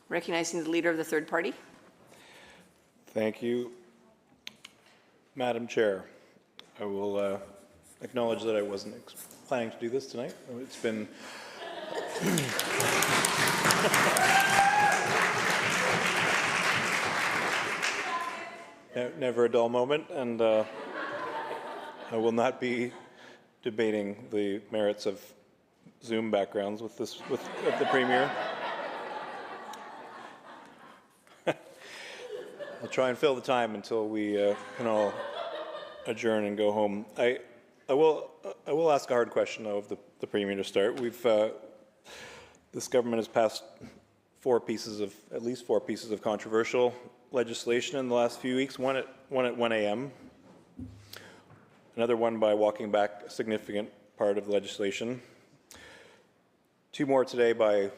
Recognizing the Leader of the Third Party. Thank you, Madam Chair. I will acknowledge that I wasn't planning to do this tonight. It's been never a dull moment, and I will not be debating the merits of Zoom backgrounds with the Premier. I'll try and fill the time until we can all adjourn and go home. I will ask a hard question though of the Premier to start. This government has passed at least four pieces of controversial legislation in the last few weeks. One at 1 a.m. Another one by walking back a significant part of the legislation. Two more today by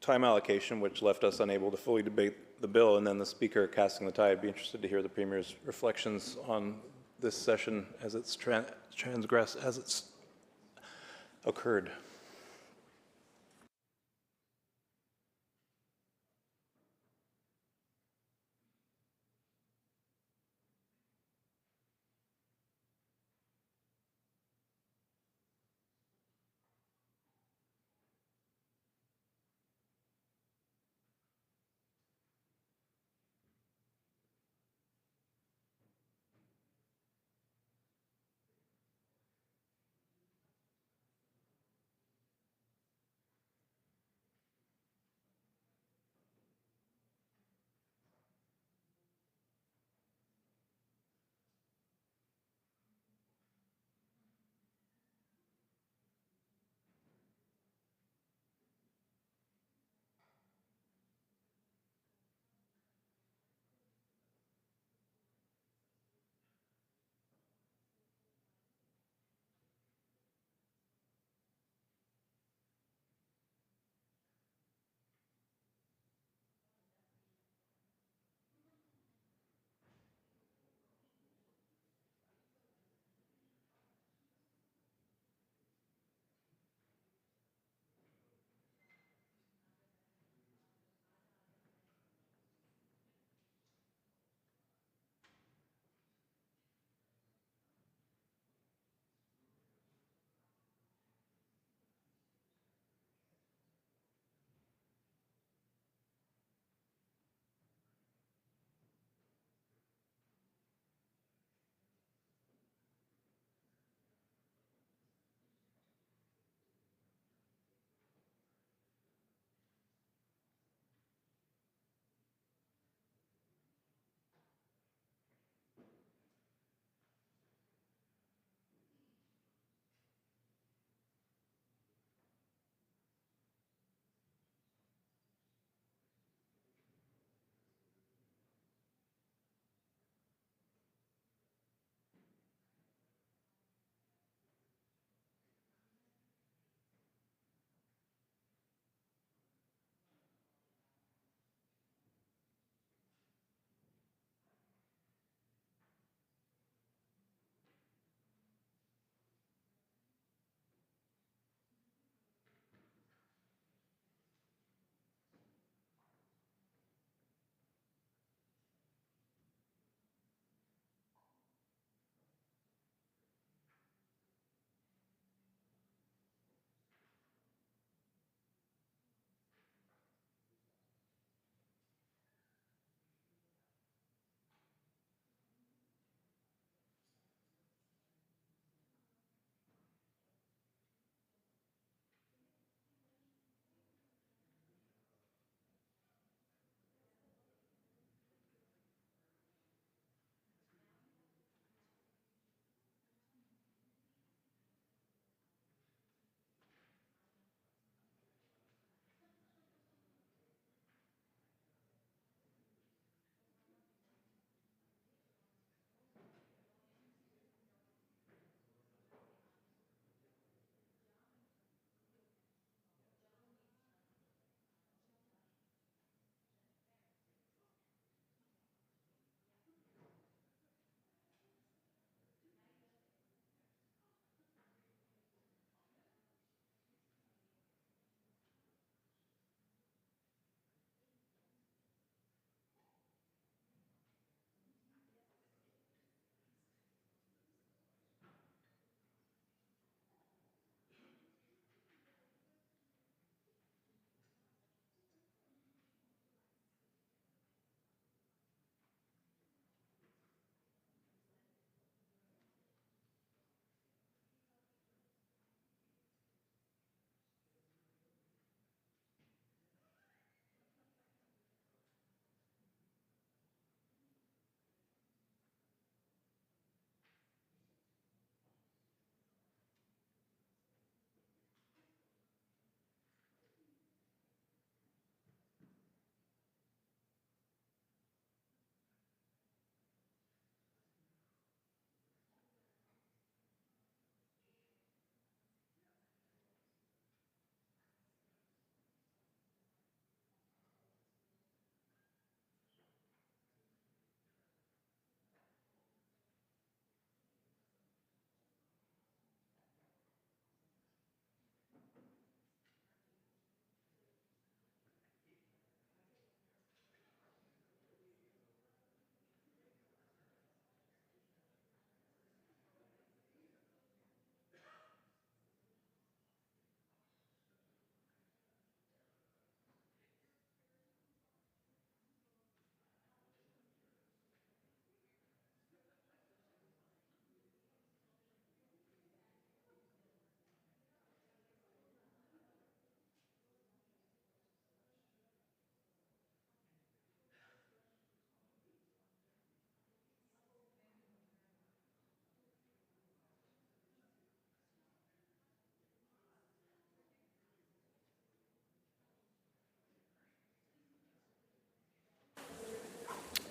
time allocation, which left us unable to fully debate the bill, and then the Speaker casting the tie. I'd be interested to hear the Premier's reflections on this session as it's occurred.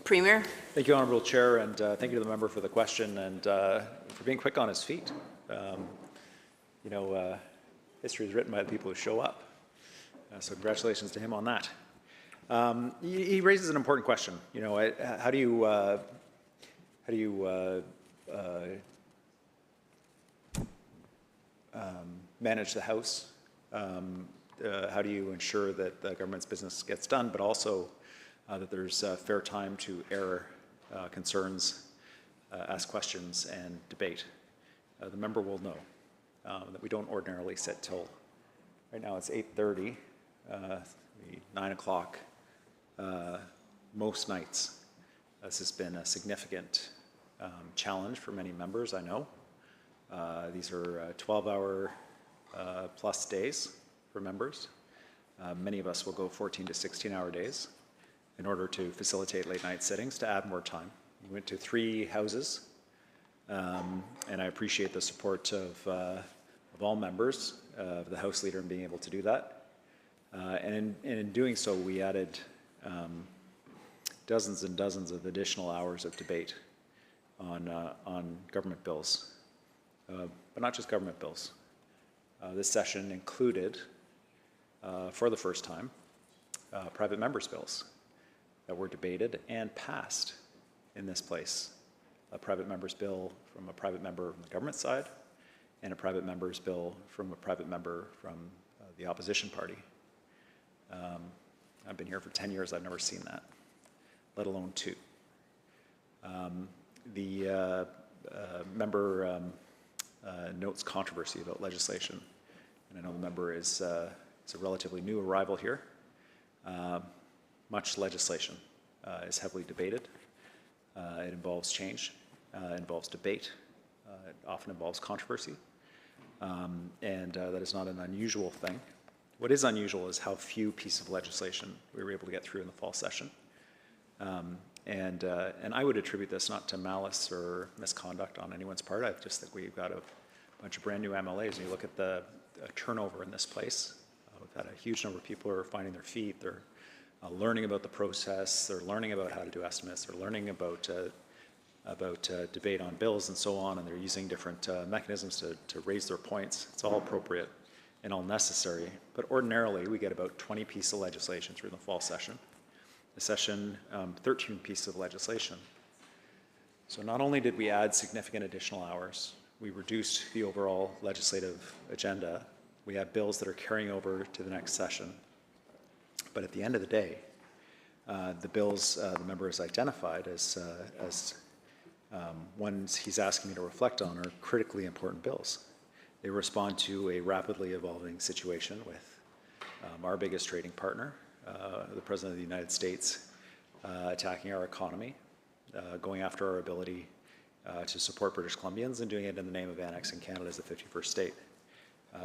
Premier. Thank you, Honourable Chair, and thank you to the member for the question and for being quick on his feet. History is written by the people who show up. So congratulations to him on that. He raises an important question. How do you manage the House? How do you ensure that the government's business gets done, but also that there's fair time to air concerns, ask questions, and debate? The member will know that we don't ordinarily sit till, right now it's 8:30, 9 o'clock most nights. This has been a significant challenge for many members, I know. These are 12-hour plus days for members. Many of us will go 14 to 16-hour days in order to facilitate late night sittings to add more time. We went to 3 houses, and I appreciate the support of all members of the House Leader in being able to do that. And in doing so, we added dozens and dozens of additional hours of debate on government bills, but not just government bills. This session included, for the first time, private members' bills that were debated and passed in this place. A private member's bill from a private member from the government side, and a private member's bill from a private member from the opposition party. I've been here for 10 years, I've never seen that, let alone 2. The member notes controversy about legislation, and I know the member is a relatively new arrival here. Much legislation is heavily debated. It involves change, it involves debate, it often involves controversy, and that is not an unusual thing. What is unusual is how few pieces of legislation we were able to get through in the fall session. And I would attribute this not to malice or misconduct on anyone's part. I just think we've got a bunch of brand new MLAs. And you look at the turnover in this place. We've had a huge number of people who are finding their feet. They're learning about the process. They're learning about how to do estimates. They're learning about debate on bills and so on. And they're using different mechanisms to raise their points. It's all appropriate and all necessary. But ordinarily, we get about 20 pieces of legislation through the fall session. The session, 13 pieces of legislation. So not only did we add significant additional hours, we reduced the overall legislative agenda. We have bills that are carrying over to the next session. But at the end of the day, the bills the member has identified as ones he's asking me to reflect on are critically important bills. They respond to a rapidly evolving situation with our biggest trading partner, the President of the United States, attacking our economy, going after our ability to support British Columbians, and doing it in the name of annexing Canada as the 51st state.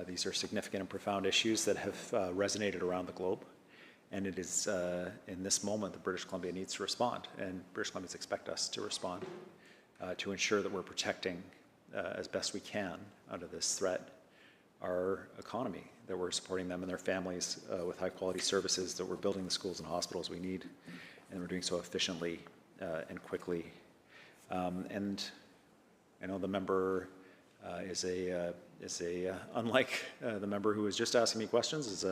These are significant and profound issues that have resonated around the globe, and it is in this moment that British Columbia needs to respond, and British Columbians expect us to respond to ensure that we're protecting as best we can under this threat our economy, that we're supporting them and their families with high quality services, that we're building the schools and hospitals we need, and we're doing so efficiently and quickly. And I know the member unlike the member who was just asking me questions,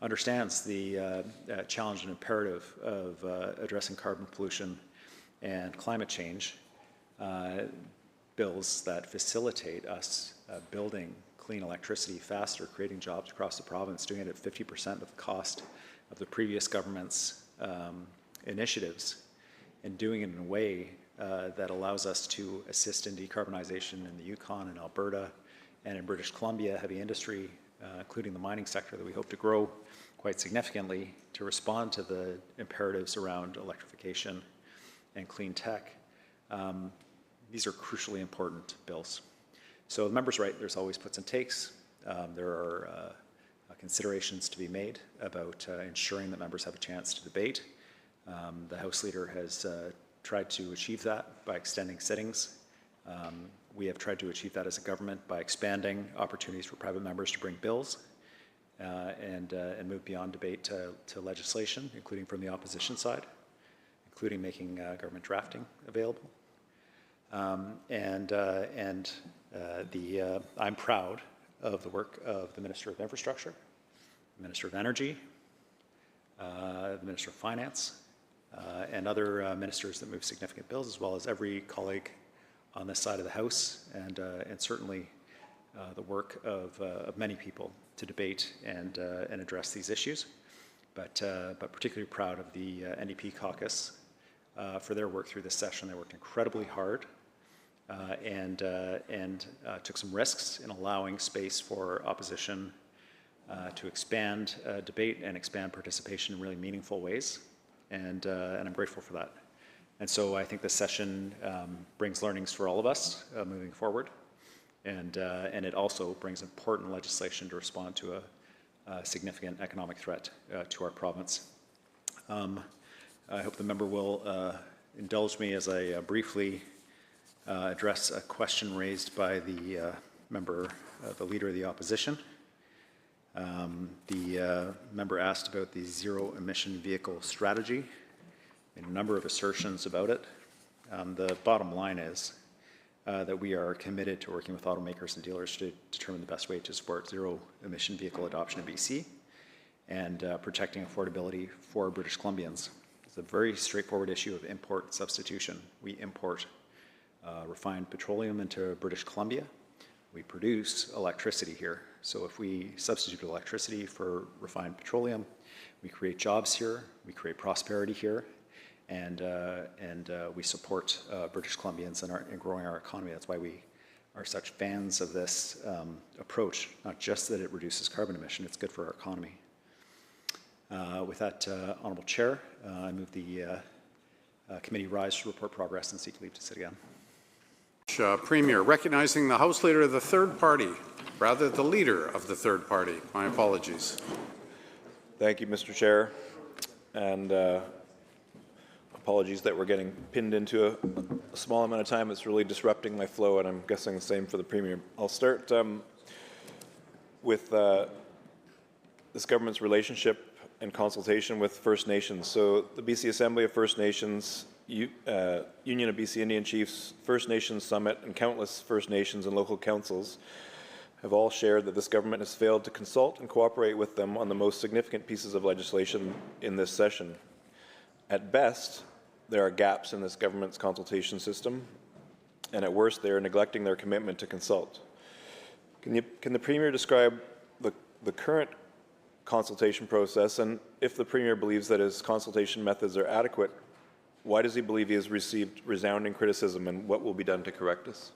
understands the challenge and imperative of addressing carbon pollution and climate change. Bills that facilitate us building clean electricity faster, creating jobs across the province, doing it at 50% of the cost of the previous government's initiatives, and doing it in a way that allows us to assist in decarbonization in the Yukon and Alberta and in British Columbia, heavy industry, including the mining sector that we hope to grow quite significantly to respond to the imperatives around electrification and clean tech. These are crucially important bills. So the member's right, there's always puts and takes. There are considerations to be made about ensuring that members have a chance to debate. The House Leader has tried to achieve that by extending sittings. We have tried to achieve that as a government by expanding opportunities for private members to bring bills and move beyond debate to legislation, including from the opposition side, including making government drafting available. I'm proud of the work of the Minister of Infrastructure, the Minister of Energy, the Minister of Finance, and other ministers that move significant bills, as well as every colleague on this side of the House, and certainly the work of many people to debate and address these issues. But particularly proud of the NDP Caucus for their work through this session. They worked incredibly hard and took some risks in allowing space for opposition to expand debate and expand participation in really meaningful ways, and I'm grateful for that. And so I think this session brings learnings for all of us moving forward, and it also brings important legislation to respond to a significant economic threat to our province. I hope the member will indulge me as I briefly address a question raised by the member, the Leader of the Opposition. The member asked about the zero-emission vehicle strategy, made a number of assertions about it. The bottom line is that we are committed to working with automakers and dealers to determine the best way to support zero-emission vehicle adoption in BC and protecting affordability for British Columbians. It's a very straightforward issue of import substitution. We import refined petroleum into British Columbia. We produce electricity here. So if we substitute electricity for refined petroleum, we create jobs here, we create prosperity here, and we support British Columbians in growing our economy. That's why we are such fans of this approach, not just that it reduces carbon emission, it's good for our economy. With that, Honourable Chair, I move the committee rise to report progress and seek leave to sit again. Premier, recognizing the House Leader of the third party, rather the Leader of the third party. My apologies. Thank you, Mr. Chair, and apologies that we're getting pinned into a small amount of time. It's really disrupting my flow, and I'm guessing the same for the Premier. I'll start with this government's relationship and consultation with First Nations. So the BC Assembly of First Nations, Union of BC Indian Chiefs, First Nations Summit, and countless First Nations and local councils have all shared that this government has failed to consult and cooperate with them on the most significant pieces of legislation in this session. At best, there are gaps in this government's consultation system, and at worst, they are neglecting their commitment to consult. Can the Premier describe the current consultation process, and if the Premier believes that his consultation methods are adequate, why does he believe he has received resounding criticism, and what will be done to correct this?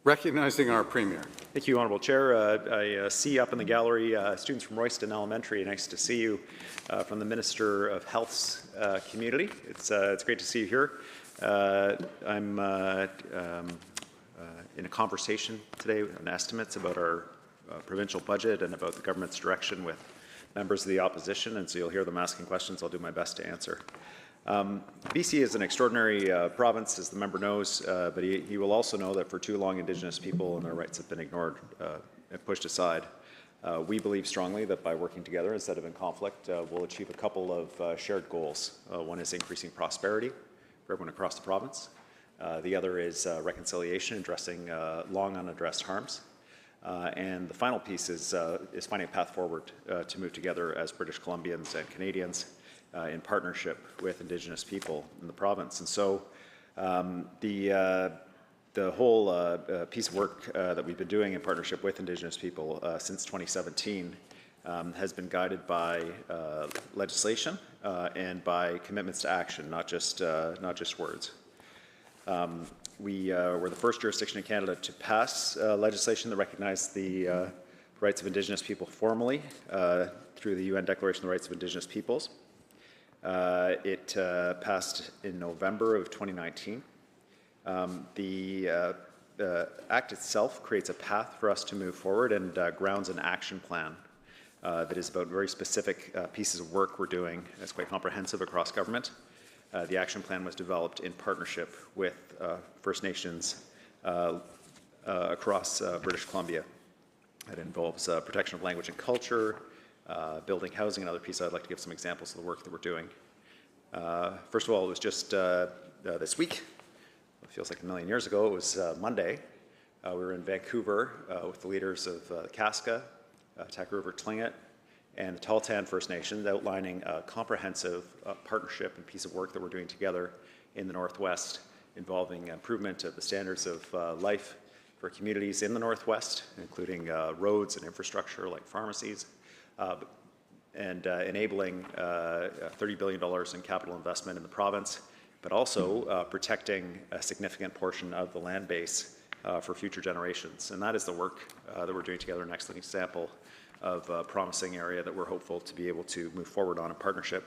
Recognizing our Premier. Thank you, Honourable Chair. I see up in the gallery students from Royston Elementary. Nice to see you from the Minister of Health's community. It's great to see you here. I'm in a conversation today on estimates about our provincial budget and about the government's direction with members of the opposition, and so you'll hear them asking questions. I'll do my best to answer. BC is an extraordinary province, as the member knows, but he will also know that for too long Indigenous people and their rights have been ignored and pushed aside. We believe strongly that by working together instead of in conflict, we'll achieve a couple of shared goals. One is increasing prosperity for everyone across the province. The other is reconciliation, addressing long unaddressed harms. And the final piece is finding a path forward to move together as British Columbians and Canadians in partnership with Indigenous people in the province. And so the whole piece of work that we've been doing in partnership with Indigenous people since 2017 has been guided by legislation and by commitments to action, not just words. We were the first jurisdiction in Canada to pass legislation that recognized the rights of Indigenous people formally through the UN Declaration of the Rights of Indigenous Peoples. It passed in November of 2019. The Act itself creates a path for us to move forward and grounds an action plan that is about very specific pieces of work we're doing. It's quite comprehensive across government. The action plan was developed in partnership with First Nations across British Columbia. It involves protection of language and culture, building housing, and other pieces. I'd like to give some examples of the work that we're doing. First of all, it was just this week. It feels like a million years ago. It was Monday. We were in Vancouver with the leaders of the Casca, Taku Tlingit, and the Tahltan First Nations, outlining a comprehensive partnership and piece of work that we're doing together in the Northwest, involving improvement of the standards of life for communities in the Northwest, including roads and infrastructure like pharmacies, and enabling $30 billion in capital investment in the province, but also protecting a significant portion of the land base for future generations. And that is the work that we're doing together, an excellent example of a promising area that we're hopeful to be able to move forward on in partnership.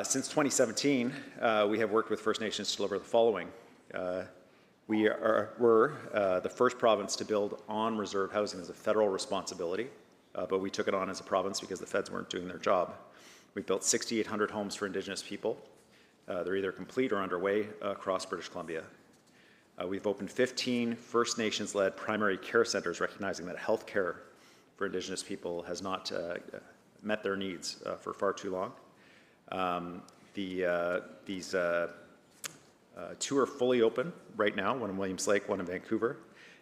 Since 2017, we have worked with First Nations to deliver the following. We're the first province to build on reserve housing as a federal responsibility, but we took it on as a province because the feds weren't doing their job. We built 6,800 homes for Indigenous people. They're either complete or underway across British Columbia. We've opened 15 First Nations-led primary care centers, recognizing that health care for Indigenous people has not met their needs for far too long. These two are fully open right now, one in Williams Lake, one in Vancouver.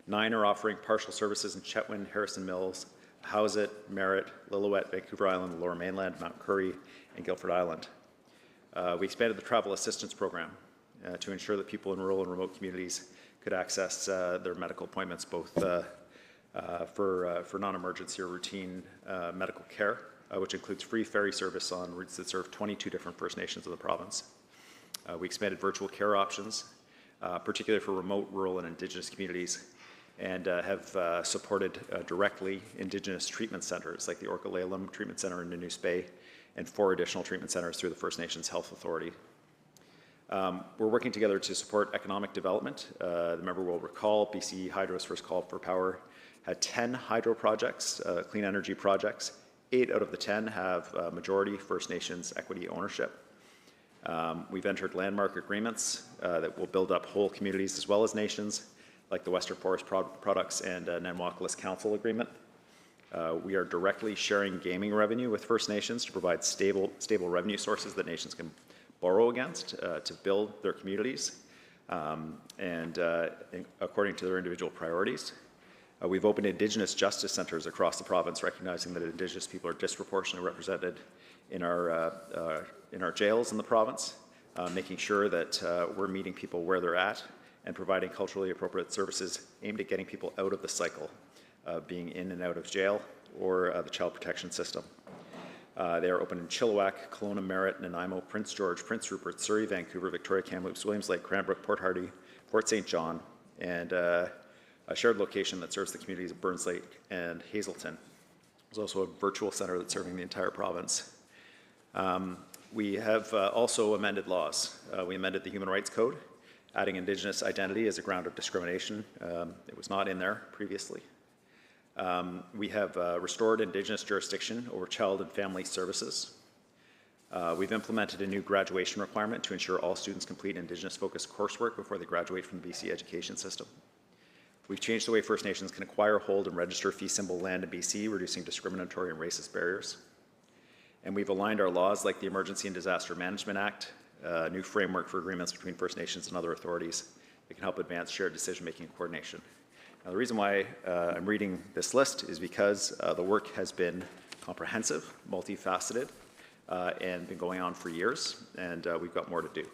9 are offering partial services in Chetwynd, Harrison Mills, Howsett, Merritt, Lillooet, Vancouver Island, the Lower Mainland, Mount Currie, and Guilford Island. We expanded the travel assistance program to ensure that people in rural and remote communities could access their medical appointments, both for non-emergency or routine medical care, which includes free ferry service on routes that serve 22 different First Nations of the province. We expanded virtual care options, particularly for remote, rural, and Indigenous communities, and have supported directly Indigenous treatment centres like the Orca-Lalem Treatment Centre in Nanoose Bay and 4 additional treatment centres through the First Nations Health Authority. We're working together to support economic development. The member will recall BC Hydro's first call for power had 10 hydro projects, clean energy projects. 8 out of the 10 have majority First Nations equity ownership. We've entered landmark agreements that will build up whole communities as well as nations, like the Western Forest Products and Nanawakolis Council Agreement. We are directly sharing gaming revenue with First Nations to provide stable revenue sources that nations can borrow against to build their communities and according to their individual priorities. We've opened Indigenous justice centres across the province, recognizing that Indigenous people are disproportionately represented in our jails in the province, making sure that we're meeting people where they're at and providing culturally appropriate services aimed at getting people out of the cycle of being in and out of jail or the child protection system. They are open in Chilliwack, Kelowna, Merritt, Nanaimo, Prince George, Prince Rupert, Surrey, Vancouver, Victoria, Kamloops, Williams Lake, Cranbrook, Port Hardy, Fort St. John, and a shared location that serves the communities of Burns Lake and Hazelton. There's also a virtual center that's serving the entire province. We have also amended laws. We amended the Human Rights Code, adding Indigenous identity as a ground of discrimination. It was not in there previously. We have restored Indigenous jurisdiction over child and family services. We've implemented a new graduation requirement to ensure all students complete Indigenous-focused coursework before they graduate from the BC education system. We've changed the way First Nations can acquire, hold, and register fee simple land in BC, reducing discriminatory and racist barriers. And we've aligned our laws like the Emergency and Disaster Management Act, a new framework for agreements between First Nations and other authorities that can help advance shared decision-making and coordination. Now, the reason why I'm reading this list is because the work has been comprehensive, multifaceted, and been going on for years, and we've got more to do.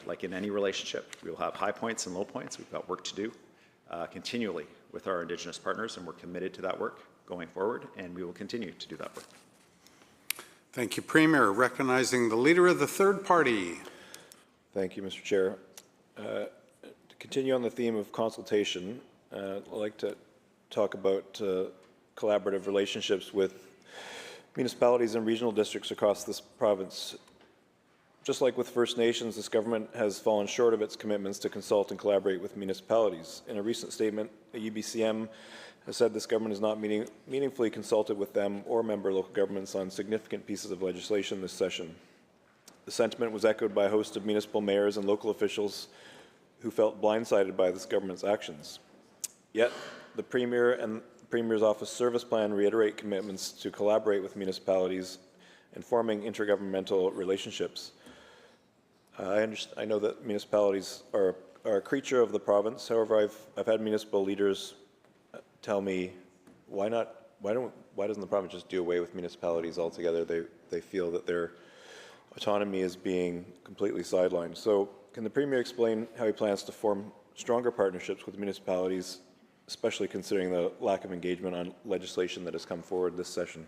Like in any relationship, we will have high points and low points. We've got work to do continually with our Indigenous partners, and we're committed to that work going forward, and we will continue to do that work. Thank you, Premier. Recognizing the Leader of the Third Party. Thank you, Mr. Chair. To continue on the theme of consultation, I'd like to talk about collaborative relationships with municipalities and regional districts across this province. Just like with First Nations, this government has fallen short of its commitments to consult and collaborate with municipalities. In a recent statement, the UBCM has said this government has not meaningfully consulted with them or member local governments on significant pieces of legislation this session. The sentiment was echoed by a host of municipal mayors and local officials who felt blindsided by this government's actions. Yet, the Premier and the Premier's Office Service Plan reiterate commitments to collaborate with municipalities and forming intergovernmental relationships. I know that municipalities are a creature of the province. However, I've had municipal leaders tell me, why doesn't the province just do away with municipalities altogether? They feel that their autonomy is being completely sidelined. So can the Premier explain how he plans to form stronger partnerships with municipalities, especially considering the lack of engagement on legislation that has come forward this session?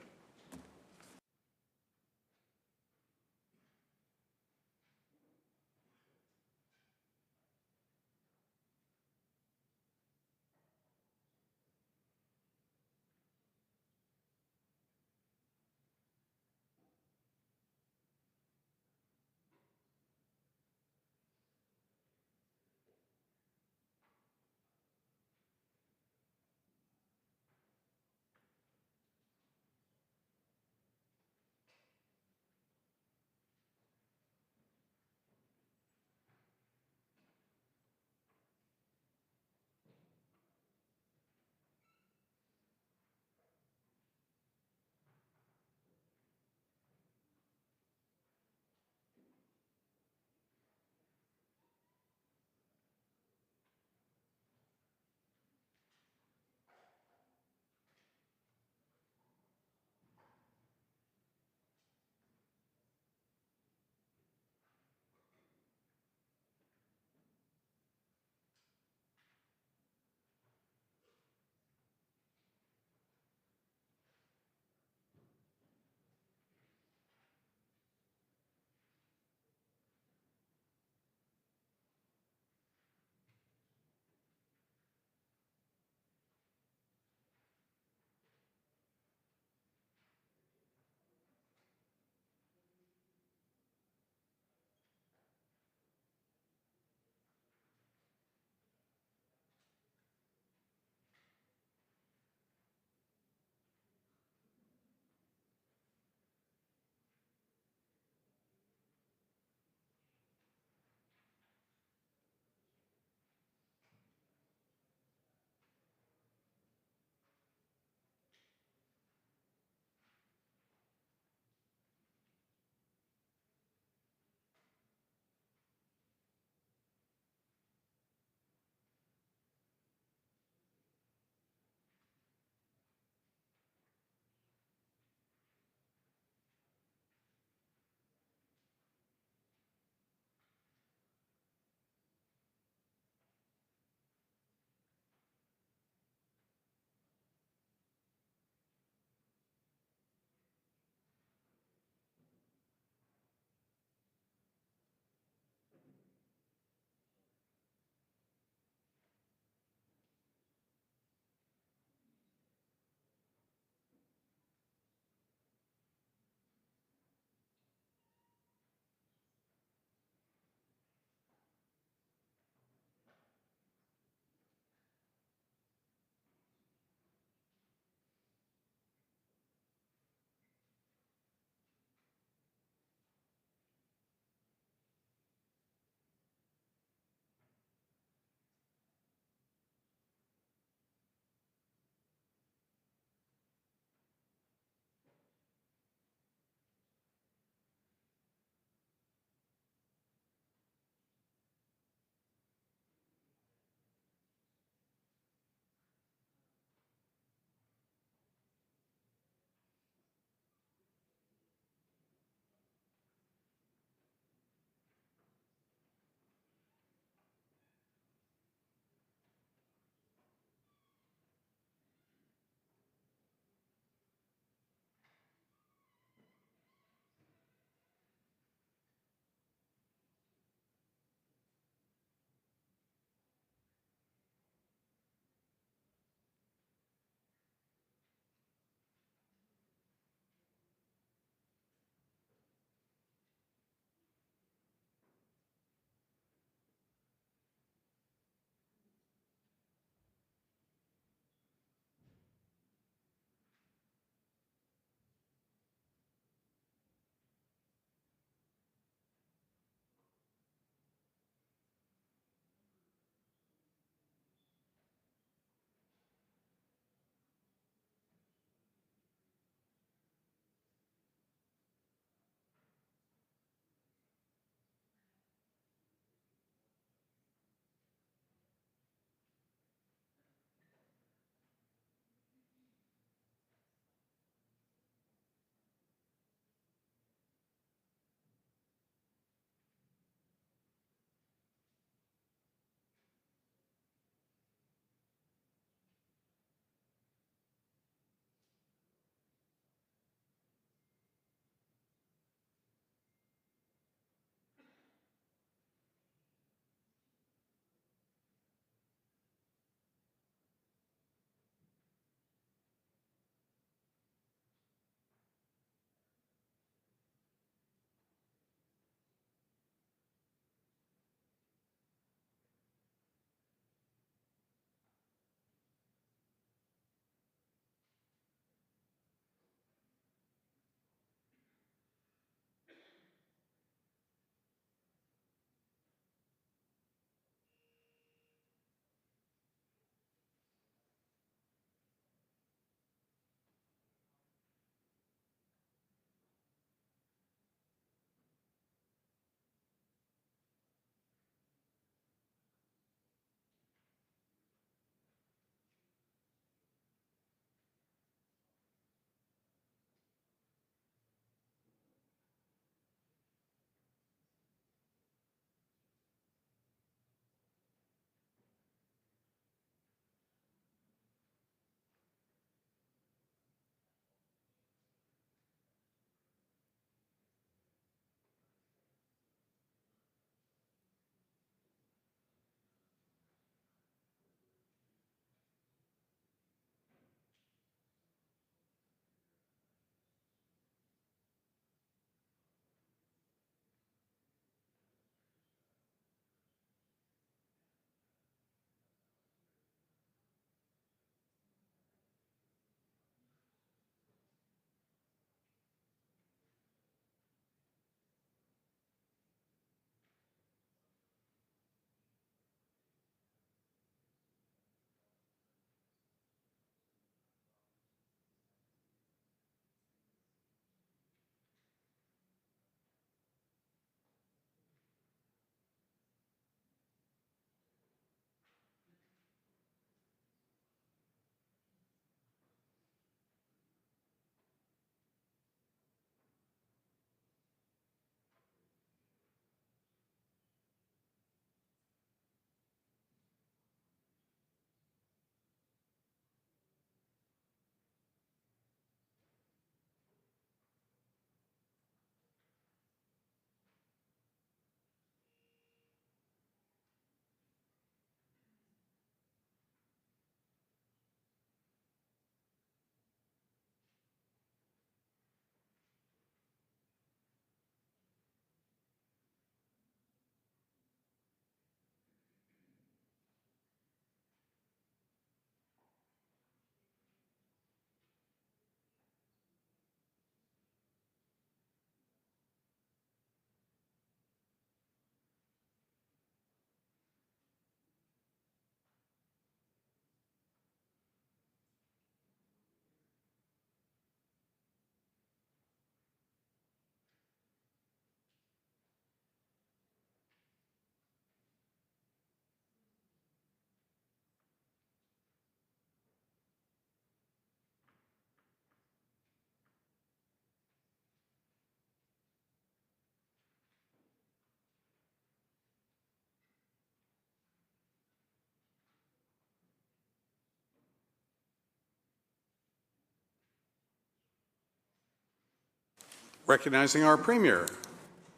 Recognizing our Premier.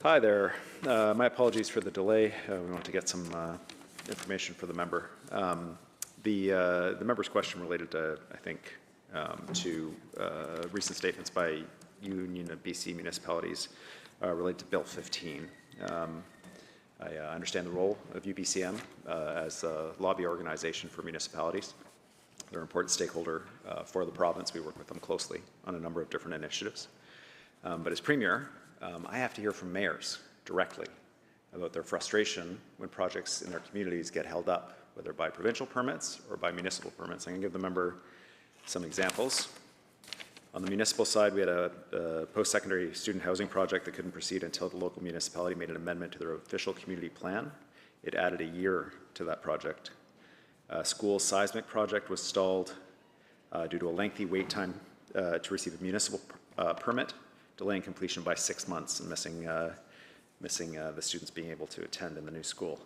Hi there. My apologies for the delay. We want to get some information for the member. The member's question related to, I think, to recent statements by Union of BC Municipalities related to Bill 15. I understand the role of UBCM as a lobby organization for municipalities. They're an important stakeholder for the province. We work with them closely on a number of different initiatives. But as Premier, I have to hear from mayors directly about their frustration when projects in their communities get held up, whether by provincial permits or by municipal permits. I'm going to give the member some examples. On the municipal side, we had a post-secondary student housing project that couldn't proceed until the local municipality made an amendment to their official community plan. It added a year to that project. A school seismic project was stalled due to a lengthy wait time to receive a municipal permit, delaying completion by 6 months and missing the students being able to attend in the new school.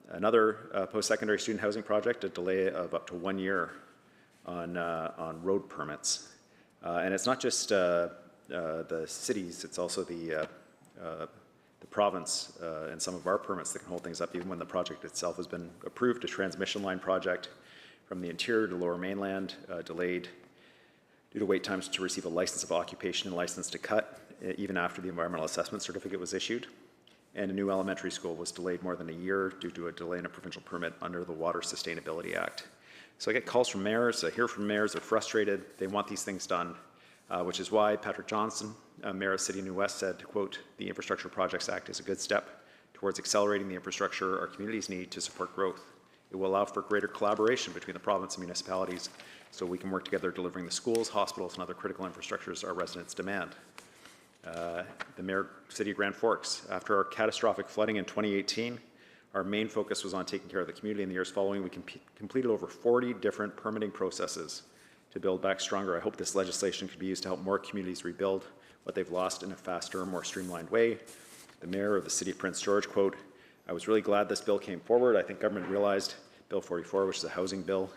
Another post-secondary student housing project, a delay of up to 1 year on road permits. And it's not just the cities, it's also the province and some of our permits that can hold things up even when the project itself has been approved. A transmission line project from the interior to lower mainland delayed due to wait times to receive a license of occupation and license to cut, even after the environmental assessment certificate was issued. And a new elementary school was delayed more than a year due to a delay in a provincial permit under the Water Sustainability Act. So I get calls from mayors, I hear from mayors, they're frustrated, they want these things done, which is why Patrick Johnson, Mayor of City of New West, said, quote, "The Infrastructure Projects Act is a good step towards accelerating the infrastructure our communities need to support growth. It will allow for greater collaboration between the province and municipalities so we can work together delivering the schools, hospitals, and other critical infrastructures our residents demand." The Mayor of City of Grand Forks, after our catastrophic flooding in 2018, our main focus was on taking care of the community. In the years following, we completed over 40 different permitting processes to build back stronger. I hope this legislation can be used to help more communities rebuild what they've lost in a faster, more streamlined way. The Mayor of the City of Prince George, quote, "I was really glad this bill came forward. I think government realized Bill 44, which is a housing bill,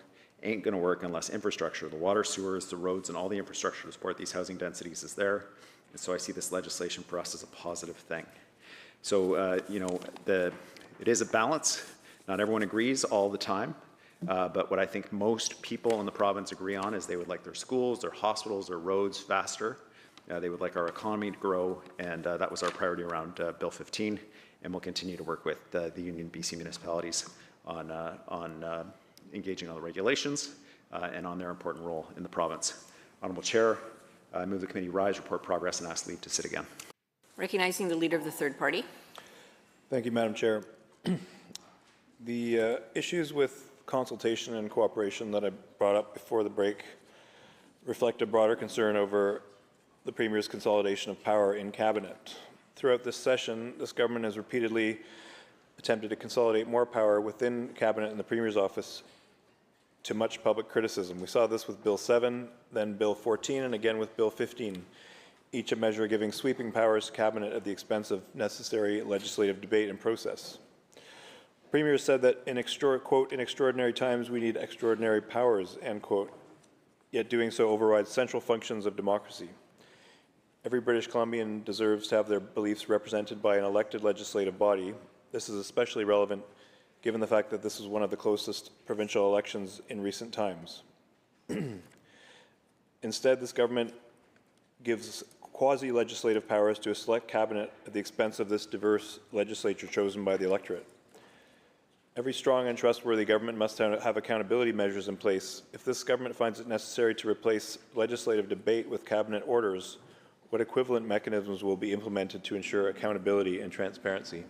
ain't going to work unless infrastructure, the water, sewers, the roads, and all the infrastructure to support these housing densities is there. And so I see this legislation for us as a positive thing." So, you know, it is a balance. Not everyone agrees all the time. But what I think most people in the province agree on is they would like their schools, their hospitals, their roads faster. They would like our economy to grow. And that was our priority around Bill 15. And we'll continue to work with the Union BC municipalities on engaging on the regulations and on their important role in the province. Honourable Chair, I move the committee rise, report progress, and ask leave to sit again. Recognizing the Leader of the Third Party. Thank you, Madam Chair. The issues with consultation and cooperation that I brought up before the break reflect a broader concern over the Premier's consolidation of power in Cabinet. Throughout this session, this government has repeatedly attempted to consolidate more power within Cabinet and the Premier's office, to much public criticism. We saw this with Bill 7, then Bill 14, and again with Bill 15, each a measure giving sweeping powers to Cabinet at the expense of necessary legislative debate and process. Premier said that in quote, "in extraordinary times we need extraordinary powers," end quote, yet doing so overrides central functions of democracy. Every British Columbian deserves to have their beliefs represented by an elected legislative body. This is especially relevant given the fact that this was one of the closest provincial elections in recent times. Instead, this government gives quasi-legislative powers to a select cabinet at the expense of this diverse legislature chosen by the electorate. Every strong and trustworthy government must have accountability measures in place. If this government finds it necessary to replace legislative debate with cabinet orders, what equivalent mechanisms will be implemented to ensure accountability and transparency?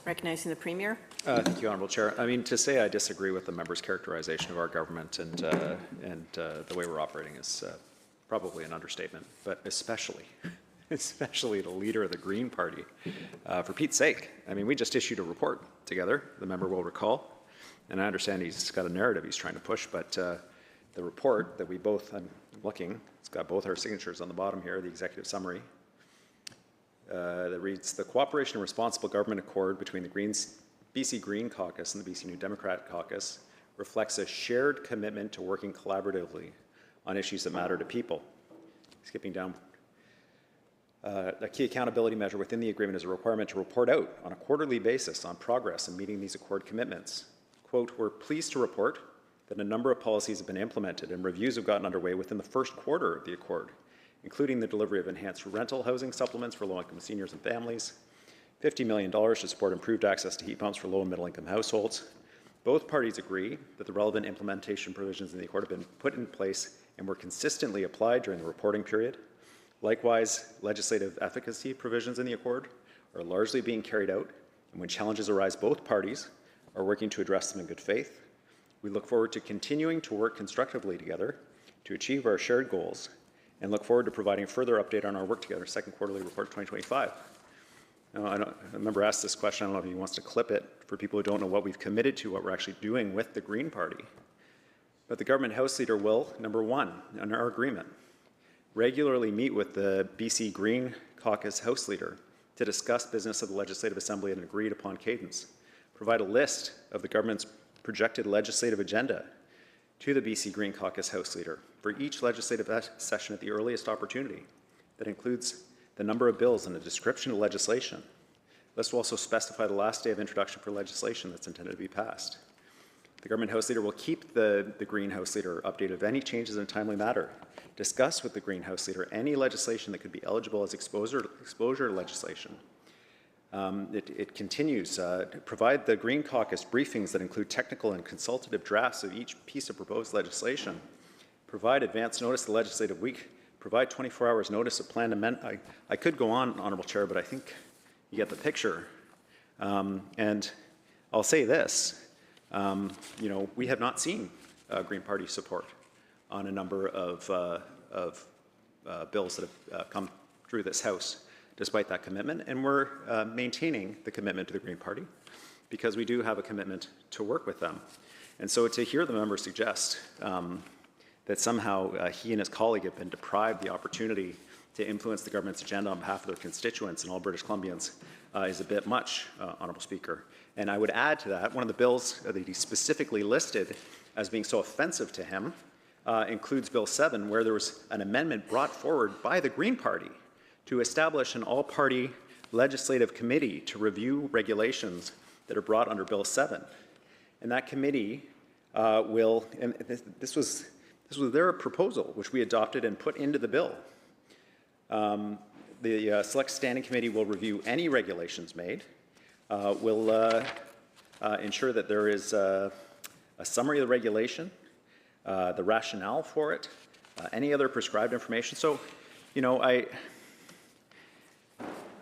Recognizing the Premier. Thank you, Honourable Chair. I mean, to say I disagree with the member's characterization of our government and the way we're operating is probably an understatement, but especially the leader of the Green Party. For Pete's sake, I mean, we just issued a report together, the member will recall, and I understand he's got a narrative he's trying to push, but the report that we both, I'm looking, it's got both our signatures on the bottom here, the executive summary, that reads, the Cooperation and Responsible Government Accord between the BC Green Caucus and the BC New Democrat Caucus reflects a shared commitment to working collaboratively on issues that matter to people. Skipping down, a key accountability measure within the agreement is a requirement to report out on a quarterly basis on progress in meeting these accord commitments. Quote, we're pleased to report that a number of policies have been implemented and reviews have gotten underway within the first quarter of the accord, including the delivery of enhanced rental housing supplements for low-income seniors and families, $50 million to support improved access to heat pumps for low and middle-income households. Both parties agree that the relevant implementation provisions in the accord have been put in place and were consistently applied during the reporting period. Likewise, legislative efficacy provisions in the accord are largely being carried out, and when challenges arise, both parties are working to address them in good faith. We look forward to continuing to work constructively together to achieve our shared goals and look forward to providing further update on our work together, second quarterly report 2025. Now, a member asked this question, I don't know if he wants to clip it for people who don't know what we've committed to, what we're actually doing with the Green Party. But the government House Leader will, number one, under our agreement, regularly meet with the BC Green Caucus House Leader to discuss business of the Legislative Assembly at an agreed upon cadence, provide a list of the government's projected legislative agenda to the BC Green Caucus House Leader for each legislative session at the earliest opportunity. That includes the number of bills and a description of legislation. This will also specify the last day of introduction for legislation that's intended to be passed. The government House Leader will keep the Green House Leader updated of any changes in a timely matter, discuss with the Green House Leader any legislation that could be eligible as exposure legislation. It continues to provide the Green Caucus briefings that include technical and consultative drafts of each piece of proposed legislation, provide advance notice of the legislative week, provide 24 hours notice of planned amendment. I could go on, Honourable Chair, but I think you get the picture. And I'll say this, you know, we have not seen Green Party support on a number of bills that have come through this House, despite that commitment, and we're maintaining the commitment to the Green Party because we do have a commitment to work with them. And so to hear the member suggest that somehow he and his colleague have been deprived the opportunity to influence the government's agenda on behalf of their constituents and all British Columbians is a bit much, Honourable Speaker. And I would add to that, one of the bills that he specifically listed as being so offensive to him includes Bill 7, where there was an amendment brought forward by the Green Party to establish an all-party legislative committee to review regulations that are brought under Bill 7. And that committee will, and this was their proposal, which we adopted and put into the bill. The Select Standing Committee will review any regulations made, will ensure that there is a summary of the regulation, the rationale for it, any other prescribed information. So, you know, I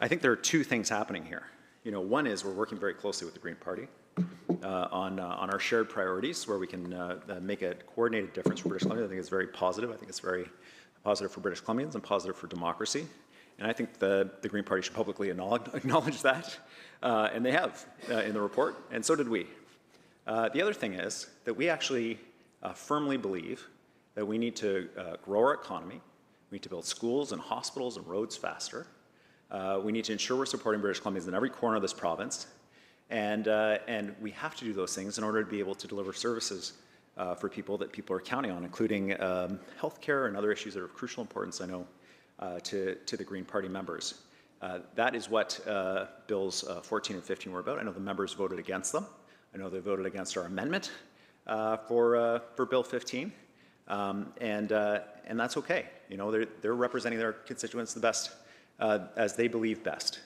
think there are two things happening here. You know, one is we're working very closely with the Green Party on our shared priorities, where we can make a coordinated difference for British Columbia. I think it's very positive. I think it's very positive for British Columbians and positive for democracy. And I think the Green Party should publicly acknowledge that, and they have in the report, and so did we. The other thing is that we actually firmly believe that we need to grow our economy. We need to build schools and hospitals and roads faster. We need to ensure we're supporting British Columbians in every corner of this province. And we have to do those things in order to be able to deliver services for people that people are counting on, including healthcare and other issues that are of crucial importance, I know, to the Green Party members. That is what Bills 14 and 15 were about. I know the members voted against them. I know they voted against our amendment for Bill 15. And that's okay. You know, they're representing their constituents the best as they believe best.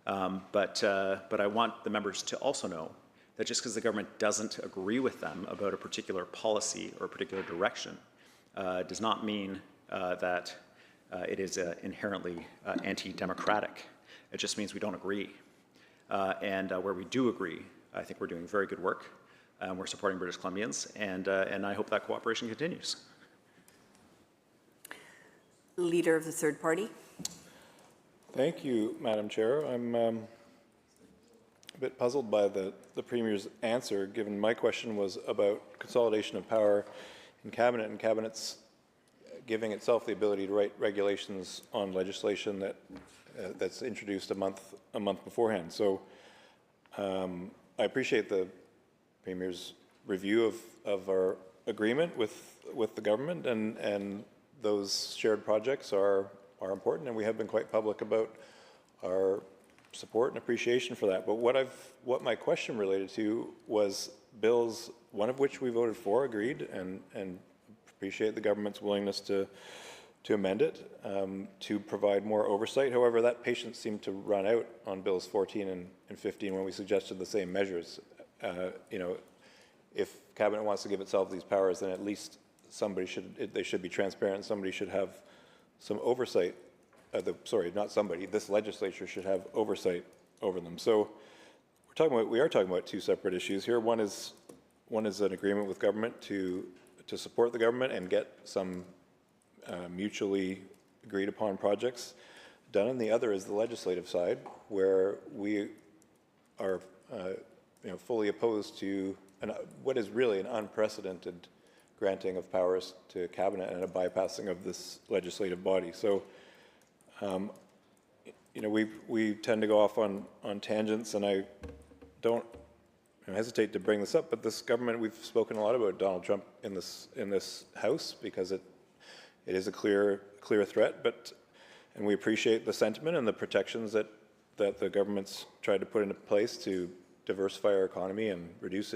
But I want the members to also know that just because the government doesn't agree with them about a particular policy or a particular direction does not mean that it is inherently anti-democratic. It just means we don't agree. and where we do agree, I think we're doing very good work. We're supporting British Columbians, and I hope that cooperation continues. Leader of the third party. Thank you, Madam Chair. I'm a bit puzzled by the Premier's answer, given my question was about consolidation of power in Cabinet, and Cabinet's giving itself the ability to write regulations on legislation that that's introduced a month beforehand. So I appreciate the Premier's review of our agreement with the government, and those shared projects are important, and we have been quite public about our support and appreciation for that. But what my question related to was bills, one of which we voted for, agreed, and appreciate the government's willingness to amend it, to provide more oversight. However, that patience seemed to run out on bills 14 and 15 when we suggested the same measures. You know, if Cabinet wants to give itself these powers, then at least they should be transparent. Somebody should have some oversight. This legislature should have oversight over them. So we are talking about two separate issues here. One is an agreement with government to support the government and get some mutually agreed upon projects done, and the other is the legislative side, where we are fully opposed to what is really an unprecedented granting of powers to Cabinet and a bypassing of this legislative body. So we tend to go off on tangents, and I don't hesitate to bring this up, but this government, we've spoken a lot about Donald Trump in this House, because it is a clear threat, and we appreciate the sentiment and the protections that the government's tried to put into place to diversify our economy and reduce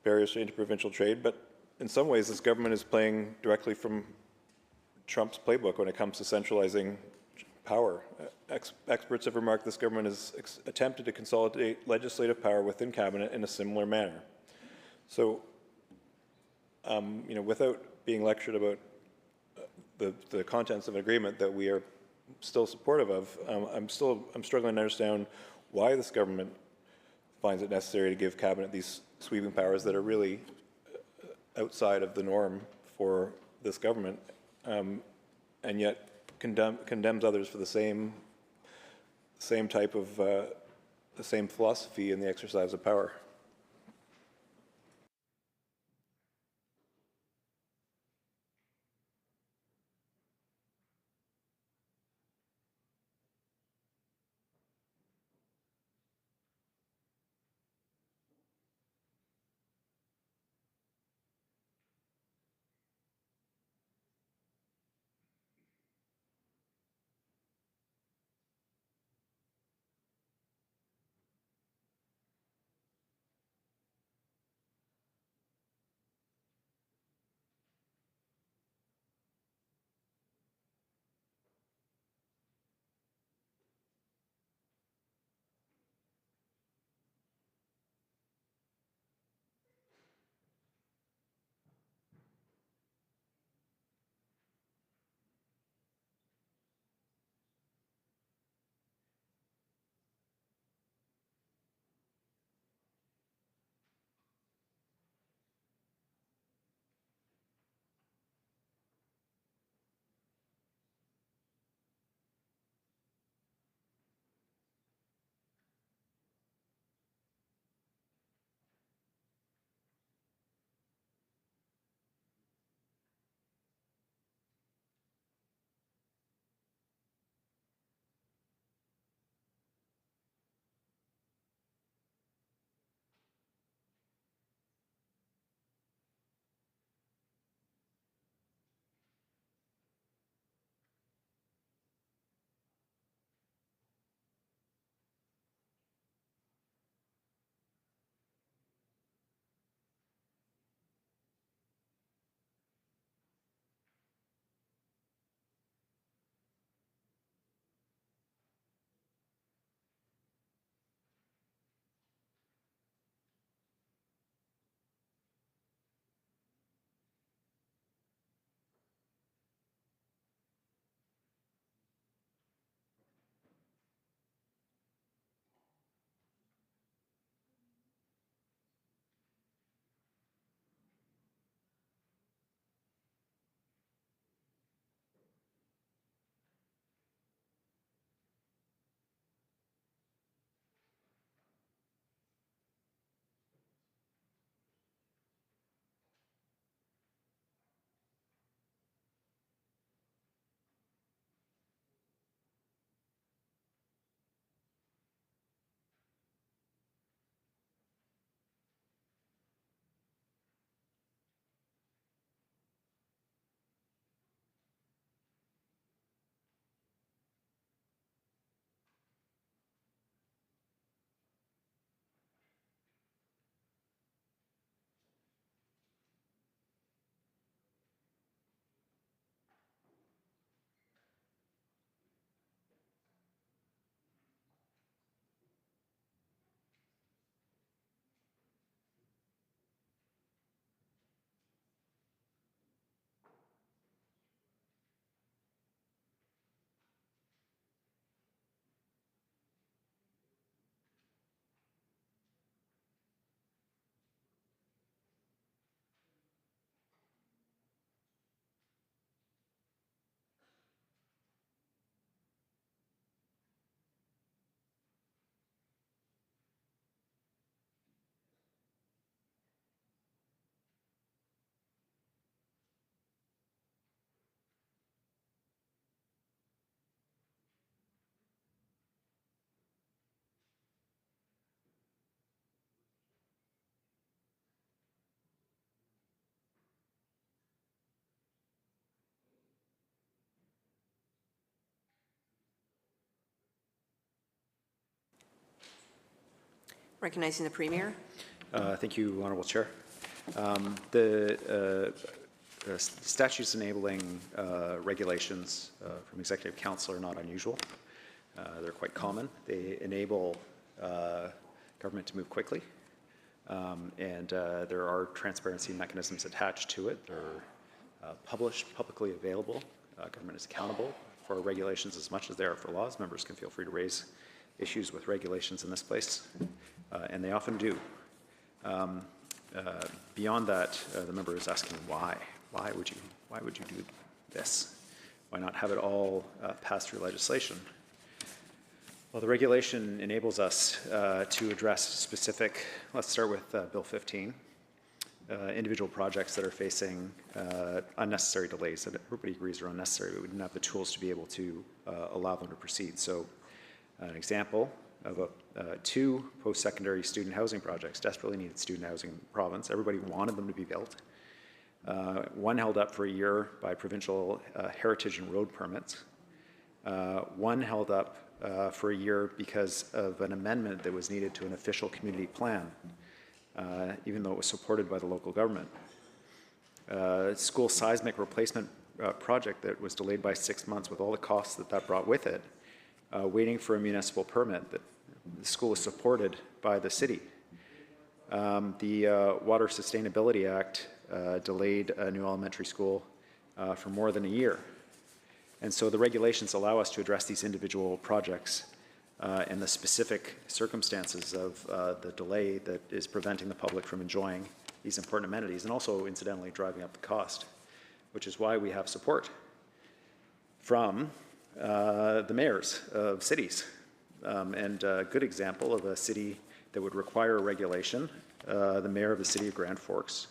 barriers to interprovincial trade. But in some ways, this government is playing directly from Trump's playbook when it comes to centralizing power. Experts have remarked this government has attempted to consolidate legislative power within Cabinet in a similar manner. So, without being lectured about the contents of an agreement that we are still supportive of, I'm struggling to understand why this government finds it necessary to give Cabinet these sweeping powers that are really outside of the norm for this government, and yet condemns others for the same type of the same philosophy in the exercise of power. Recognizing the Premier. Thank you, Honourable Chair. The statutes enabling regulations from Executive Council are not unusual. They're quite common. They enable government to move quickly, and there are transparency mechanisms attached to it. They're published, publicly available. Government is accountable for regulations as much as they are for laws. Members can feel free to raise issues with regulations in this place, and they often do. Beyond that, the member is asking why. Why would you do this? Why not have it all pass through legislation? Well, the regulation enables us to address specific, let's start with Bill 15, individual projects that are facing unnecessary delays that everybody agrees are unnecessary, but we didn't have the tools to be able to allow them to proceed. So an example of two post-secondary student housing projects, desperately needed student housing in the province. Everybody wanted them to be built. One held up for a year by provincial heritage and road permits. One held up for a year because of an amendment that was needed to an official community plan, even though it was supported by the local government. School seismic replacement project that was delayed by 6 months with all the costs that brought with it, waiting for a municipal permit that the school is supported by the city. The Water Sustainability Act delayed a new elementary school for more than a year. And so the regulations allow us to address these individual projects and the specific circumstances of the delay that is preventing the public from enjoying these important amenities, and also incidentally driving up the cost, which is why we have support from the mayors of cities. And a good example of a city that would require a regulation, the mayor of the city of Grand Forks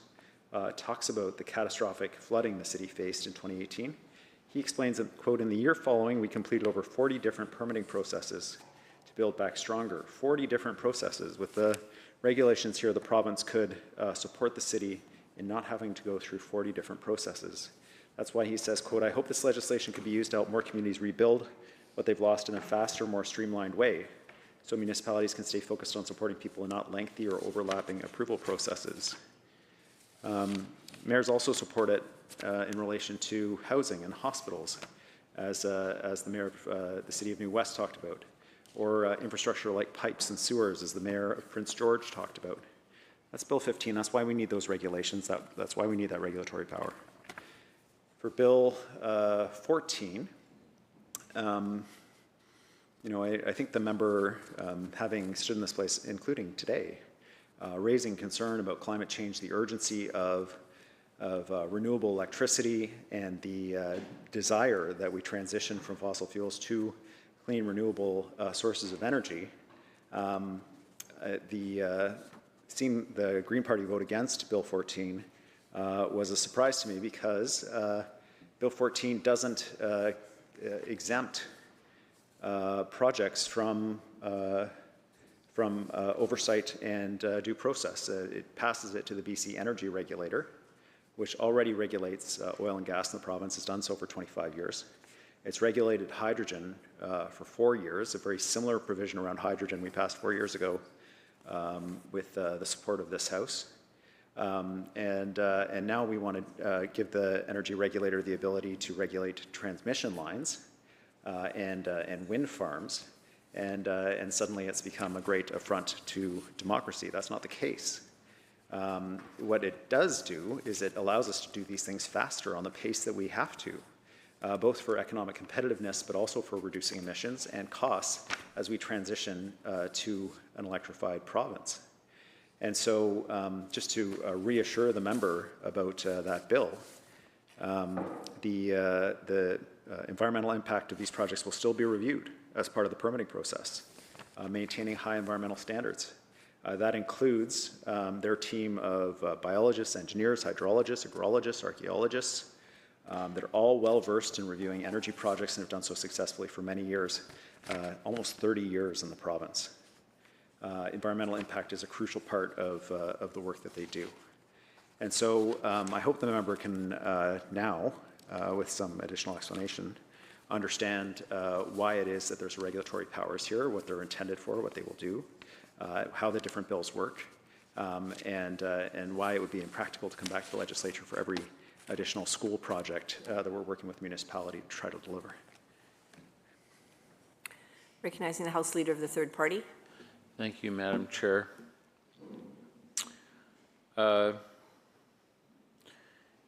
talks about the catastrophic flooding the city faced in 2018. He explains that, quote, in the year following, we completed over 40 different permitting processes to build back stronger. 40 different processes. With the regulations here, the province could support the city in not having to go through 40 different processes. That's why he says, quote, I hope this legislation could be used to help more communities rebuild what they've lost in a faster, more streamlined way, so municipalities can stay focused on supporting people and not lengthy or overlapping approval processes. Mayors also support it in relation to housing and hospitals, as the mayor of the city of New West talked about, or infrastructure like pipes and sewers, as the mayor of Prince George talked about. That's Bill 15. That's why we need those regulations. That's why we need that regulatory power. For Bill 14, I think the member, having stood in this place, including today, raising concern about climate change, the urgency of renewable electricity, and the desire that we transition from fossil fuels to clean, renewable sources of energy. Seeing the Green Party vote against Bill 14 was a surprise to me, because Bill 14 doesn't exempt projects from oversight and due process. It passes it to the BC Energy Regulator, which already regulates oil and gas in the province, has done so for 25 years. It's regulated hydrogen for 4 years, a very similar provision around hydrogen we passed 4 years ago with the support of this House. And now we want to give the energy regulator the ability to regulate transmission lines and wind farms, and suddenly it's become a great affront to democracy. That's not the case. What it does do is it allows us to do these things faster on the pace that we have to, both for economic competitiveness, but also for reducing emissions and costs as we transition to an electrified province. And so just to reassure the member about that bill, the environmental impact of these projects will still be reviewed as part of the permitting process, maintaining high environmental standards. That includes their team of biologists, engineers, hydrologists, agrologists, archaeologists. They're all well versed in reviewing energy projects and have done so successfully for many years, almost 30 years in the province. Environmental impact is a crucial part of the work that they do. And so I hope the member can now, with some additional explanation, understand why it is that there's regulatory powers here, what they're intended for, what they will do. how the different bills work, and why it would be impractical to come back to the legislature for every additional school project that we're working with the municipality to try to deliver. Recognizing the House Leader of the Third Party. Thank you, Madam Chair.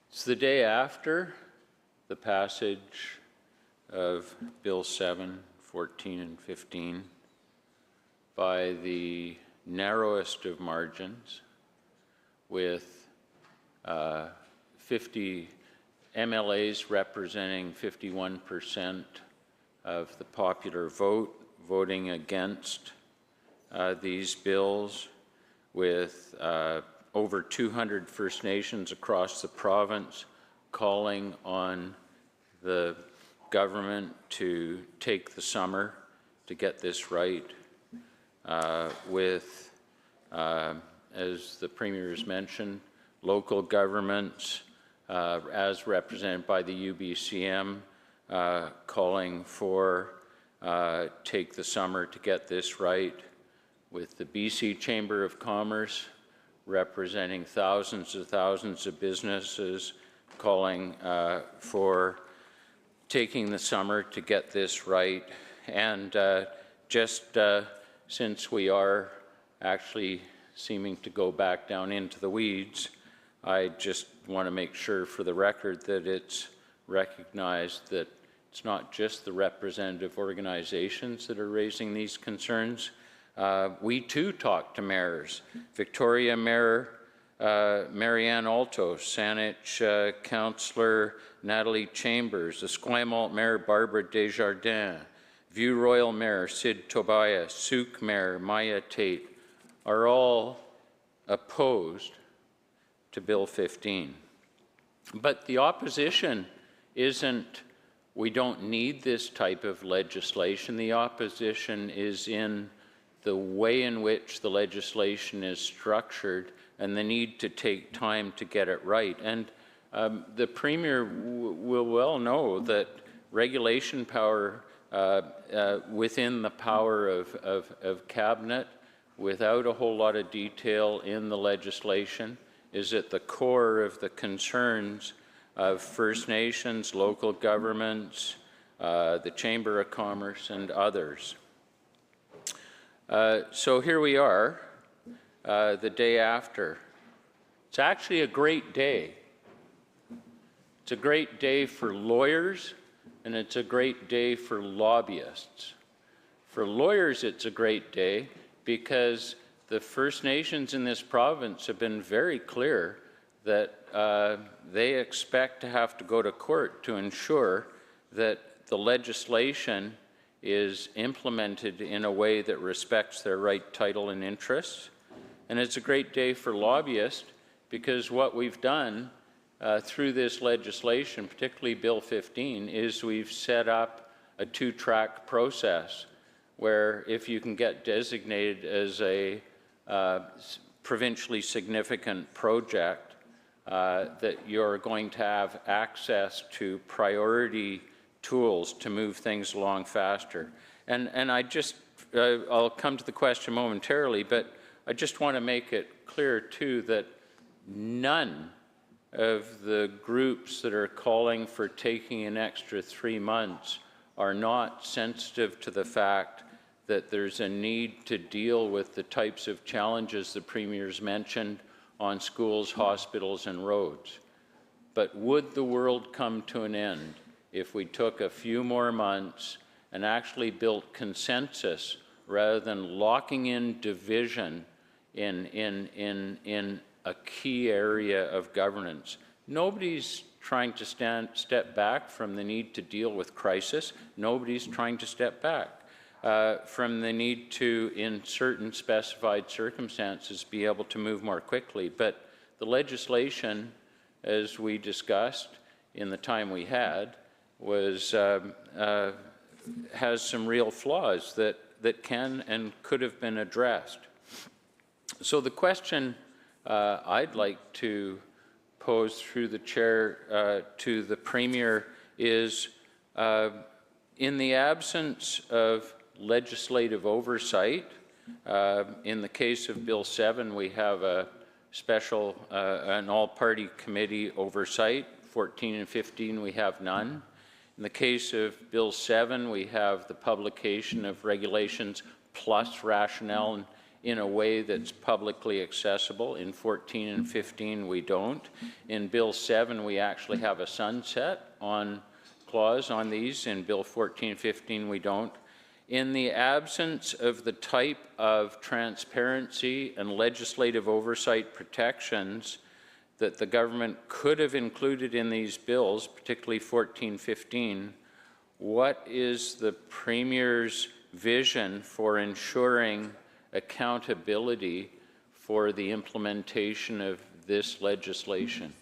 It's the day after the passage of Bill 7, 14, and 15 by the narrowest of margins, with 50 MLAs representing 51% of the popular vote voting against these bills, with over 200 First Nations across the province calling on the government to take the summer to get this right, with, as the Premier has mentioned, local governments, as represented by the UBCM, calling for take the summer to get this right, with the BC Chamber of Commerce representing thousands of businesses calling for taking the summer to get this right. And just since we are actually seeming to go back down into the weeds, I just want to make sure for the record that it's recognized that it's not just the representative organizations that are raising these concerns. We too talk to mayors. Victoria Mayor Marianne Altos, Saanich Councillor Natalie Chambers, Esquimalt Mayor Barbara Desjardins, View Royal Mayor Sid Tobias, Souk Mayor Maya Tate are all opposed to Bill 15. But the opposition isn't, we don't need this type of legislation. The opposition is in the way in which the legislation is structured and the need to take time to get it right. And the Premier will well know that regulation power within the power of Cabinet, without a whole lot of detail in the legislation, is at the core of the concerns of First Nations, local governments, the Chamber of Commerce, and others. So here we are, the day after. It's actually a great day. It's a great day for lawyers, and it's a great day for lobbyists. For lawyers, it's a great day because the First Nations in this province have been very clear that they expect to have to go to court to ensure that the legislation is implemented in a way that respects their right, title, and interests. And it's a great day for lobbyists because what we've done through this legislation, particularly Bill 15, is we've set up a two-track process where if you can get designated as a provincially significant project, that you're going to have access to priority tools to move things along faster. And I just, I'll come to the question momentarily, but I just want to make it clear too that none of the groups that are calling for taking an extra 3 months are not sensitive to the fact that there's a need to deal with the types of challenges the Premier's mentioned on schools, hospitals, and roads. But would the world come to an end if we took a few more months and actually built consensus rather than locking in division in a key area of governance? Nobody's trying to step back from the need to deal with crisis. Nobody's trying to step back from the need to, in certain specified circumstances, be able to move more quickly. But the legislation, as we discussed in the time we had, was has some real flaws that can and could have been addressed. So the question I'd like to pose through the chair to the Premier is, in the absence of legislative oversight In the case of Bill 7, we have a special, an all-party committee oversight. 14 and 15, we have none. In the case of Bill 7, we have the publication of regulations plus rationale in a way that's publicly accessible. In 14 and 15, we don't. In Bill 7, we actually have a sunset clause on these. In Bill 14 and 15, we don't. In the absence of the type of transparency and legislative oversight protections that the government could have included in these bills, particularly 14, 15, what is the Premier's vision for ensuring accountability for the implementation of this legislation?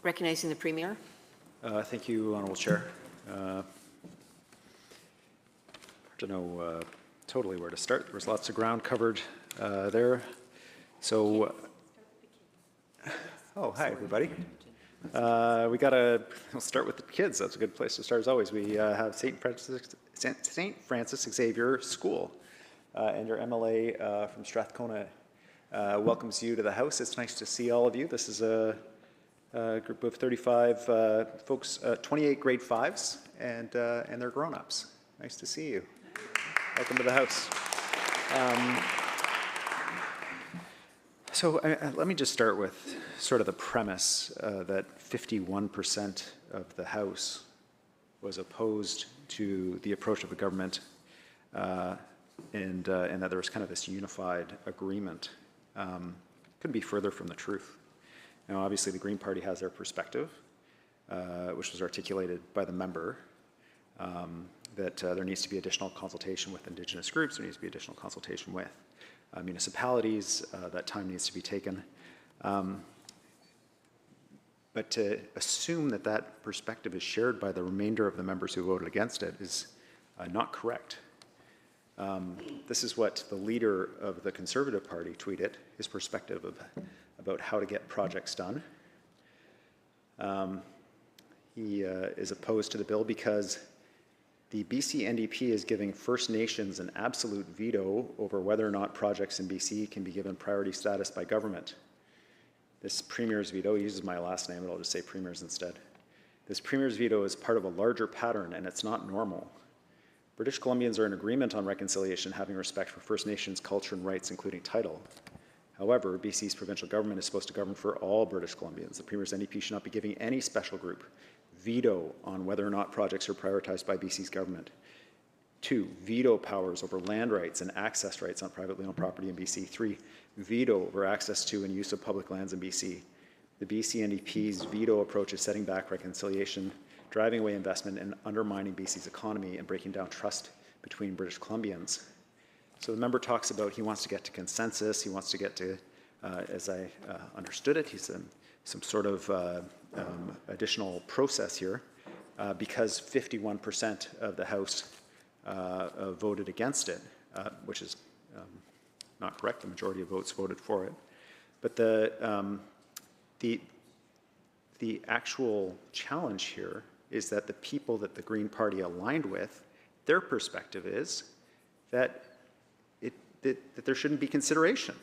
Recognizing the Premier. Thank you, Honourable Chair. Hard to know totally where to start. There was lots of ground covered there. So, oh, hi, everybody. We'll start with the kids. That's a good place to start as always. We have St. Francis Xavier School, and your MLA from Strathcona welcomes you to the house. It's nice to see all of you. This is a group of 35 folks, 28 grade 5s, and they're grown-ups. Nice to see you. Welcome to the house. So let me just start with sort of the premise that 51% of the House was opposed to the approach of the government, and that there was kind of this unified agreement. Couldn't be further from the truth. Now, obviously, the Green Party has their perspective, which was articulated by the member, that there needs to be additional consultation with Indigenous groups, there needs to be additional consultation with municipalities, that time needs to be taken. But to assume that that perspective is shared by the remainder of the members who voted against it is not correct. This is what the leader of the Conservative Party tweeted, his perspective about how to get projects done. He is opposed to the bill because the BC NDP is giving First Nations an absolute veto over whether or not projects in BC can be given priority status by government. This Premier's veto, he uses my last name, but I'll just say Premier's instead. This Premier's veto is part of a larger pattern, and it's not normal. British Columbians are in agreement on reconciliation, having respect for First Nations culture and rights, including title. However, BC's provincial government is supposed to govern for all British Columbians. The Premier's NDP should not be giving any special group veto on whether or not projects are prioritized by BC's government. 2, veto powers over land rights and access rights on privately owned property in BC. 3, veto over access to and use of public lands in BC. The BC NDP's veto approach is setting back reconciliation, driving away investment, and undermining BC's economy and breaking down trust between British Columbians. So the member talks about he wants to get to consensus, he wants to get to, as I understood it, he's some sort of additional process here because 51% of the House voted against it, which is not correct. The majority of votes voted for it. But the actual challenge here is that the people that the Green Party aligned with, their perspective is that that there shouldn't be consideration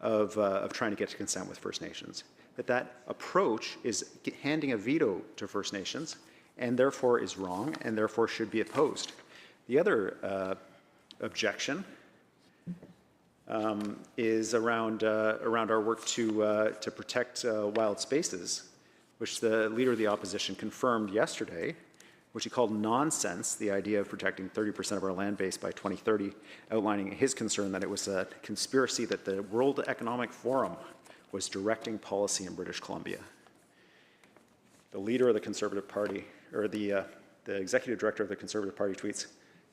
of trying to get to consent with First Nations. That approach is handing a veto to First Nations and therefore is wrong and therefore should be opposed. The other objection is around our work to protect wild spaces, which the Leader of the Opposition confirmed yesterday, which he called nonsense, the idea of protecting 30% of our land base by 2030, outlining his concern that it was a conspiracy that the World Economic Forum was directing policy in British Columbia. The leader of the Conservative Party, or the executive director of the Conservative Party tweets,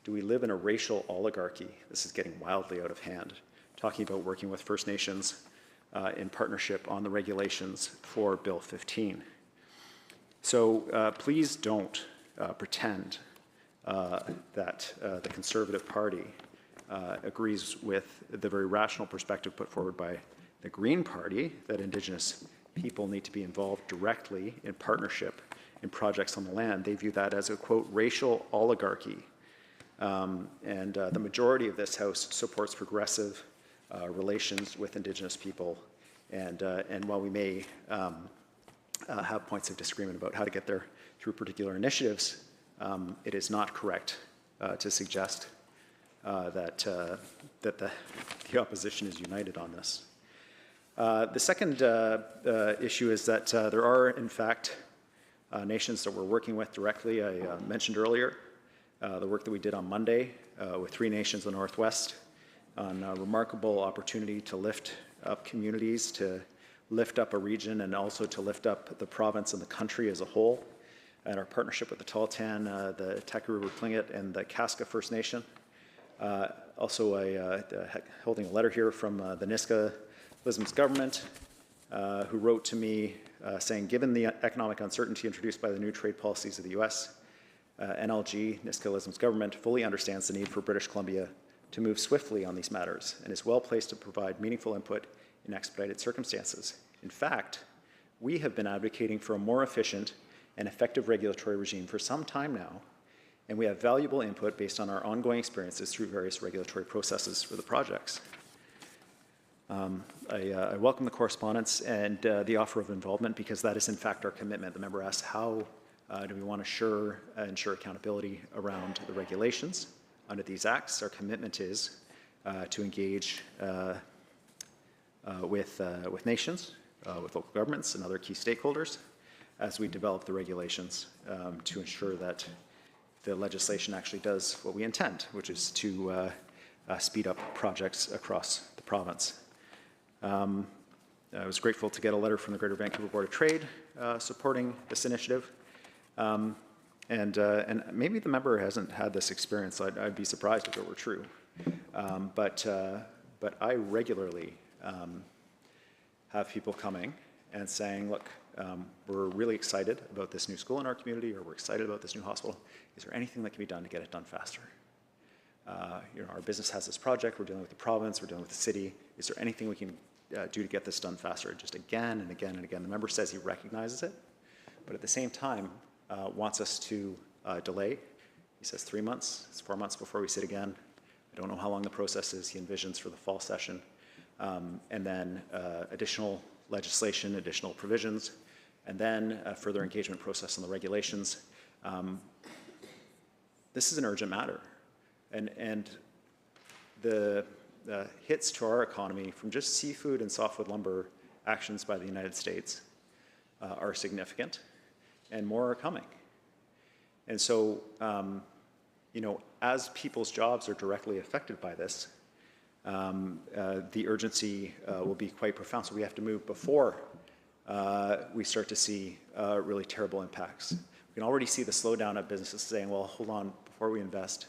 "Do we live in a racial oligarchy?" This is getting wildly out of hand, talking about working with First Nations in partnership on the regulations for Bill 15. So please don't pretend that the Conservative Party agrees with the very rational perspective put forward by the Green Party that Indigenous people need to be involved directly in partnership in projects on the land. They view that as a, quote, racial oligarchy. And the majority of this House supports progressive relations with Indigenous people. And while we may have points of disagreement about how to get there through particular initiatives, it is not correct to suggest that the opposition is united on this. The second issue is that there are, in fact, nations that we're working with directly. I mentioned earlier the work that we did on Monday with 3 nations in the Northwest on a remarkable opportunity to lift up communities, to lift up a region, and also to lift up the province and the country as a whole. And our partnership with the Tahltan, the Takaruru Tlingit, and the Kaska First Nation. Also holding a letter here from the Niska Lism's government, who wrote to me saying, given the economic uncertainty introduced by the new trade policies of the US, NLG, Niskalism's government, fully understands the need for British Columbia to move swiftly on these matters and is well placed to provide meaningful input in expedited circumstances. In fact, we have been advocating for a more efficient and effective regulatory regime for some time now, and we have valuable input based on our ongoing experiences through various regulatory processes for the projects. I welcome the correspondence and the offer of involvement because that is in fact our commitment. The member asked how do we want to ensure accountability around the regulations under these acts. Our commitment is to engage with nations, with local governments and other key stakeholders as we develop the regulations to ensure that the legislation actually does what we intend, which is to speed up projects across the province. I was grateful to get a letter from the Greater Vancouver Board of Trade supporting this initiative. And maybe the member hasn't had this experience. I'd be surprised if it were true. But I regularly have people coming and saying, look, we're really excited about this new school in our community, or we're excited about this new hospital. Is there anything that can be done to get it done faster? Our business has this project, we're dealing with the province, we're dealing with the city. Is there anything we can do to get this done faster? Just again and again and again. The member says he recognizes it, but at the same time wants us to delay. He says 3 months, it's 4 months before we sit again. I don't know how long the process is. He envisions for the fall session. And then additional legislation, additional provisions, and then a further engagement process on the regulations. This is an urgent matter. And the hits to our economy from just seafood and softwood lumber actions by the United States are significant, and more are coming. And so, as people's jobs are directly affected by this, the urgency will be quite profound. So we have to move before we start to see really terrible impacts. We can already see the slowdown of businesses saying, well, hold on, before we invest,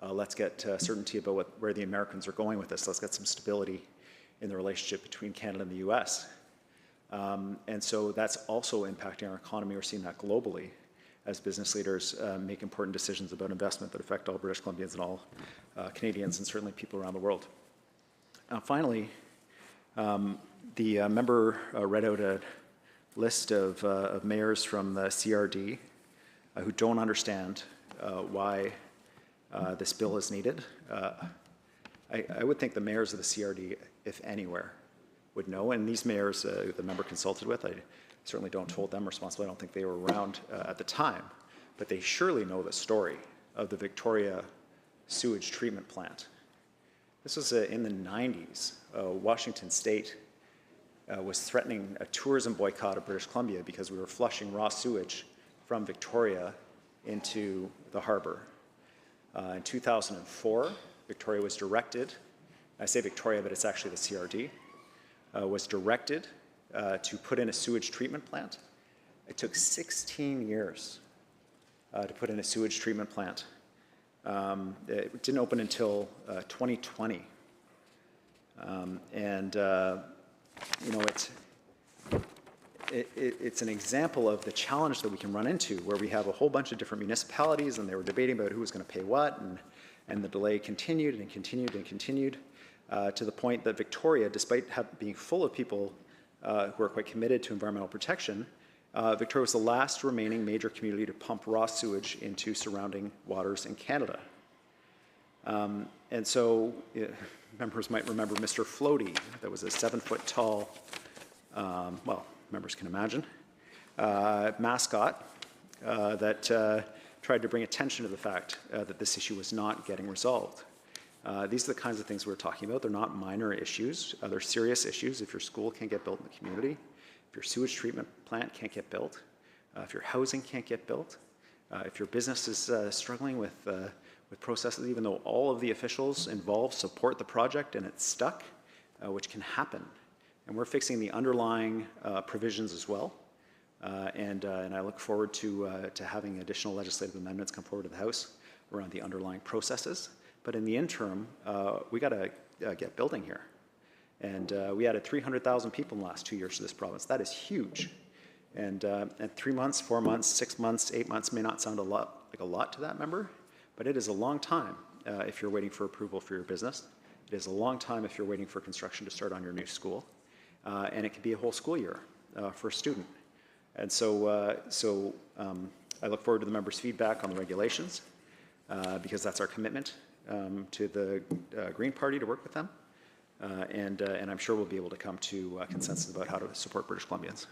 let's get certainty about where the Americans are going with this. Let's get some stability in the relationship between Canada and the US. And so that's also impacting our economy. We're seeing that globally as business leaders make important decisions about investment that affect all British Columbians and all Canadians, and certainly people around the world. Finally, the member read out a list of mayors from the CRD who don't understand why this bill is needed. I would think the mayors of the CRD, if anywhere, would know, and these mayors the member consulted with, I certainly don't hold them responsible. I don't think they were around at the time, but they surely know the story of the Victoria sewage treatment plant. This was in the 90s. Washington State was threatening a tourism boycott of British Columbia because we were flushing raw sewage from Victoria into the harbor. In 2004, Victoria was directed, I say Victoria, but it's actually the CRD, was directed to put in a sewage treatment plant. It took 16 years to put in a sewage treatment plant. It didn't open until 2020. It's an example of the challenge that we can run into, where we have a whole bunch of different municipalities and they were debating about who was going to pay what, and the delay continued and continued and continued to the point that Victoria, despite being full of people who are quite committed to environmental protection, Victoria was the last remaining major community to pump raw sewage into surrounding waters in Canada. And so members might remember Mr. Floaty, that was a 7-foot tall, well, members can imagine, mascot that tried to bring attention to the fact that this issue was not getting resolved. These are the kinds of things we're talking about. They're not minor issues. They're serious issues. If your school can't get built in the community, if your sewage treatment plant can't get built, if your housing can't get built, if your business is struggling with processes, even though all of the officials involved support the project and it's stuck, which can happen. And we're fixing the underlying provisions as well. And I look forward to having additional legislative amendments come forward to the House around the underlying processes. But in the interim, we got to get building here. And we added 300,000 people in the last 2 years to this province. That is huge. And 3 months, 4 months, 6 months, 8 months may not sound like a lot to that member, but it is a long time if you're waiting for approval for your business. It is a long time if you're waiting for construction to start on your new school. And it can be a whole school year for a student. And so, I look forward to the members' feedback on the regulations because that's our commitment to the Green Party to work with them. And I'm sure we'll be able to come to consensus about how to support British Columbians.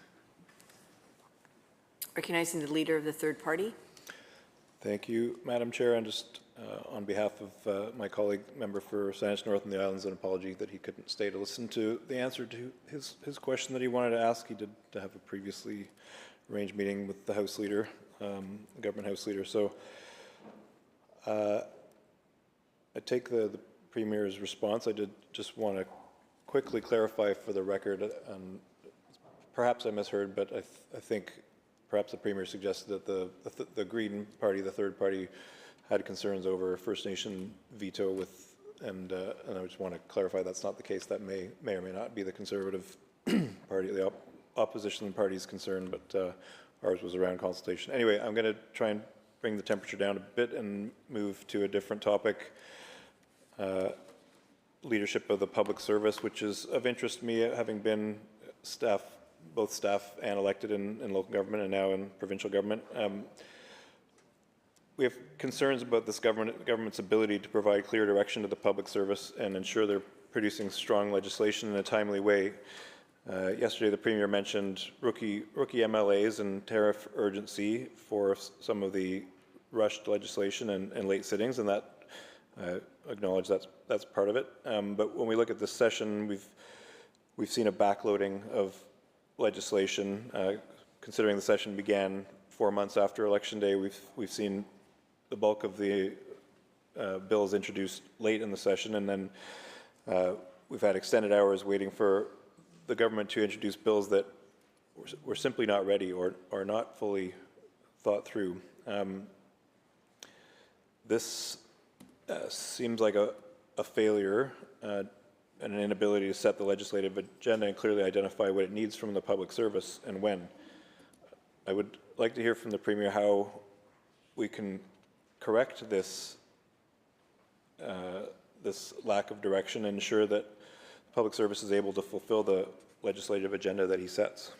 Recognizing the leader of the third party. Thank you, Madam Chair. And just on behalf of my colleague, member for Saanich North and the Islands, an apology that he couldn't stay to listen to the answer to his question that he wanted to ask. He did have a previously arranged meeting with the House Leader, the Government House Leader. So I take the Premier's response. I did just want to quickly clarify for the record, perhaps I misheard, but I think perhaps the Premier suggested that the Green Party, the third party, had concerns over First Nation veto and I just want to clarify that's not the case. That may or may not be the Conservative Party, the opposition party's concern, but ours was around consultation. Anyway, I'm going to try and bring the temperature down a bit and move to a different topic. Leadership of the public service, which is of interest to me, having been both staff and elected in local government and now in provincial government. We have concerns about this government's ability to provide clear direction to the public service and ensure they're producing strong legislation in a timely way. Yesterday, the Premier mentioned rookie MLAs and tariff urgency for some of the rushed legislation and late sittings, and that acknowledge that's part of it. But when we look at this session, we've seen a backloading of legislation. Considering the session began 4 months after Election Day, we've seen the bulk of the bills introduced late in the session, and then we've had extended hours waiting for the government to introduce bills that were simply not ready or not fully thought through. This seems like a failure and an inability to set the legislative agenda and clearly identify what it needs from the public service and when. I would like to hear from the Premier how we can correct this this lack of direction and ensure that public service is able to fulfill the legislative agenda that he sets.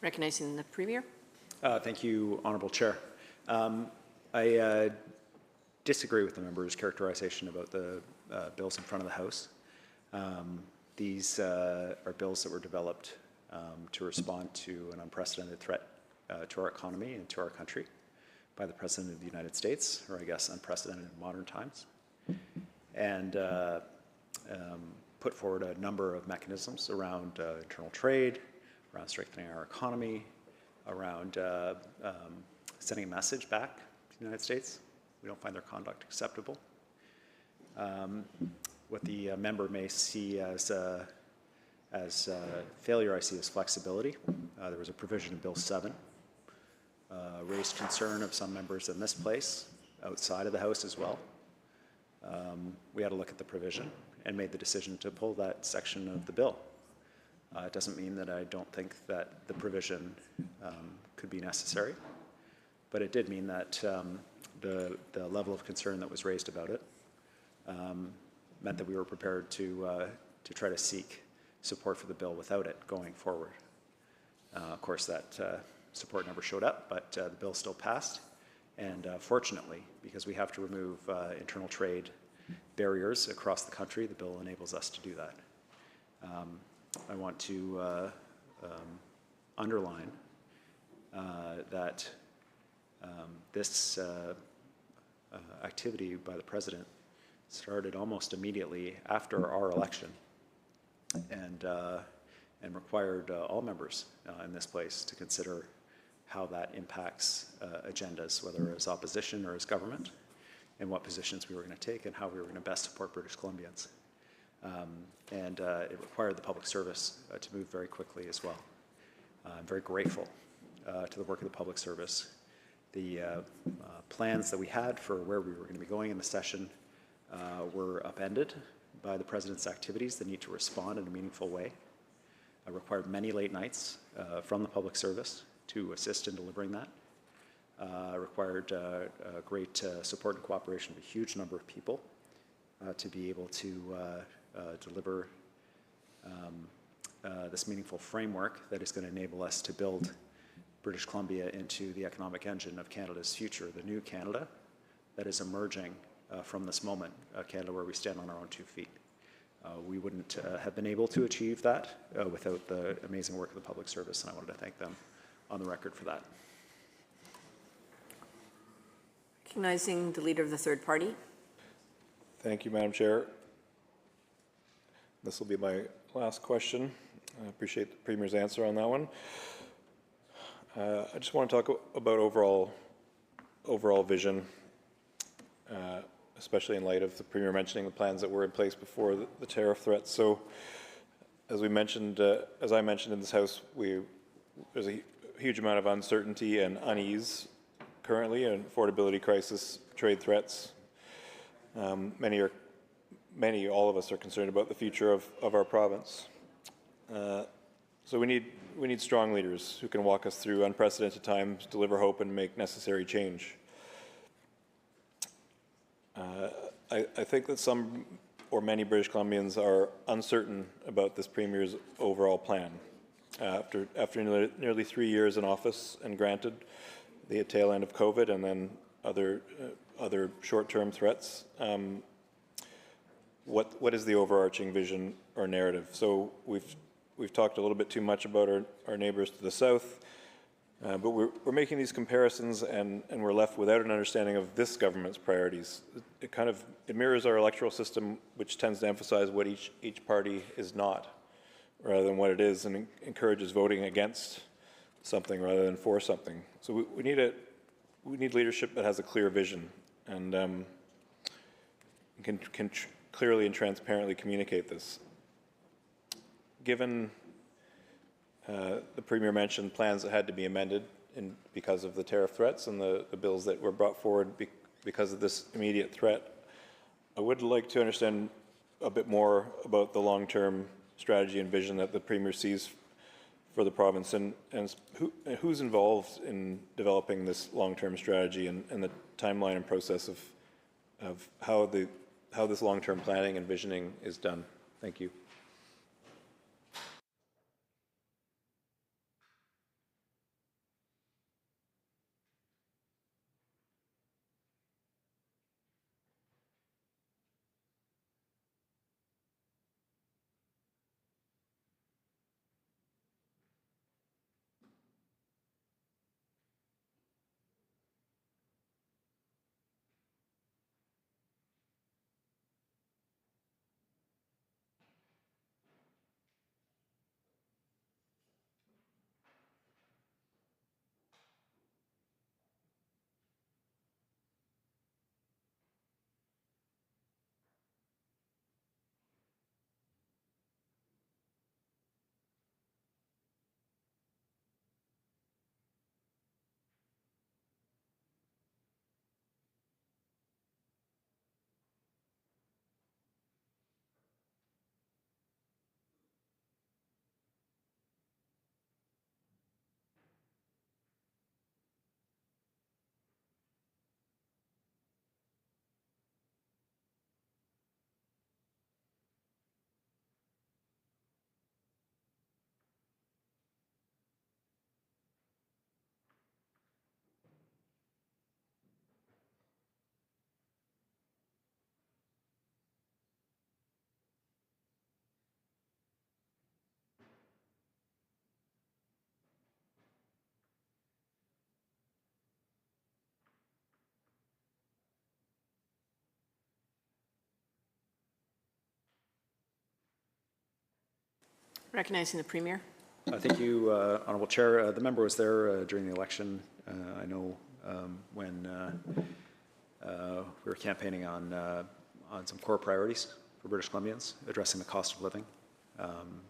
Recognizing the Premier. Thank you, Honourable Chair. I disagree with the member's characterization about the bills in front of the House. These are bills that were developed to respond to an unprecedented threat to our economy and to our country by the President of the United States, or I guess unprecedented in modern times, and put forward a number of mechanisms around internal trade, around strengthening our economy, around sending a message back to the United States. We don't find their conduct acceptable. What the member may see as failure, I see as flexibility. There was a provision in Bill 7 raised concern of some members in this place, outside of the House as well. We had to look at the provision and made the decision to pull that section of the bill. It doesn't mean that I don't think that the provision could be necessary, but it did mean that the level of concern that was raised about it meant that we were prepared to try to seek support for the bill without it going forward. Of course, that support never showed up, but the bill still passed. And fortunately, because we have to remove internal trade barriers across the country, the bill enables us to do that. I want to underline that this activity by the President started almost immediately after our election and required all members in this place to consider how that impacts agendas, whether as opposition or as government, and what positions we were going to take and how we were going to best support British Columbians. It required the public service to move very quickly as well. I'm very grateful to the work of the public service. The plans that we had for where we were going to be going in the session were upended by the President's activities. The need to respond in a meaningful way required many late nights from the public service to assist in delivering that. Required great support and cooperation of a huge number of people to be able to deliver this meaningful framework that is going to enable us to build British Columbia into the economic engine of Canada's future, the new Canada that is emerging from this moment, Canada where we stand on our own 2 feet. We wouldn't have been able to achieve that without the amazing work of the public service, and I wanted to thank them on the record for that. Recognizing the Leader of the Third Party. Thank you, Madam Chair. This will be my last question. I appreciate the Premier's answer on that one. I just want to talk about overall vision, especially in light of the Premier mentioning the plans that were in place before the tariff threats. So, as I mentioned in this House, there's a huge amount of uncertainty and unease currently, an affordability crisis, trade threats. All of us are concerned about the future of our province. So we need strong leaders who can walk us through unprecedented times, deliver hope, and make necessary change. I think that some or many British Columbians are uncertain about this Premier's overall plan. After nearly 3 years in office and granted the tail end of COVID and then other short-term threats, what is the overarching vision or narrative? So we've talked a little bit too much about our neighbours to the south, but we're making these comparisons and we're left without an understanding of this government's priorities. It mirrors our electoral system, which tends to emphasize what each party is not, rather than what it is, and encourages voting against something rather than for something. So we need leadership that has a clear vision and can clearly and transparently communicate this. Given the Premier mentioned plans that had to be amended because of the tariff threats and the bills that were brought forward because of this immediate threat, I would like to understand a bit more about the long-term strategy and vision that the Premier sees for the province, and who's involved in developing this long-term strategy and the timeline and process of how this long-term planning and visioning is done. Thank you. Recognizing the Premier. Thank you, Honourable Chair. The member was there during the election. I know when we were campaigning on some core priorities for British Columbians, addressing the cost of living,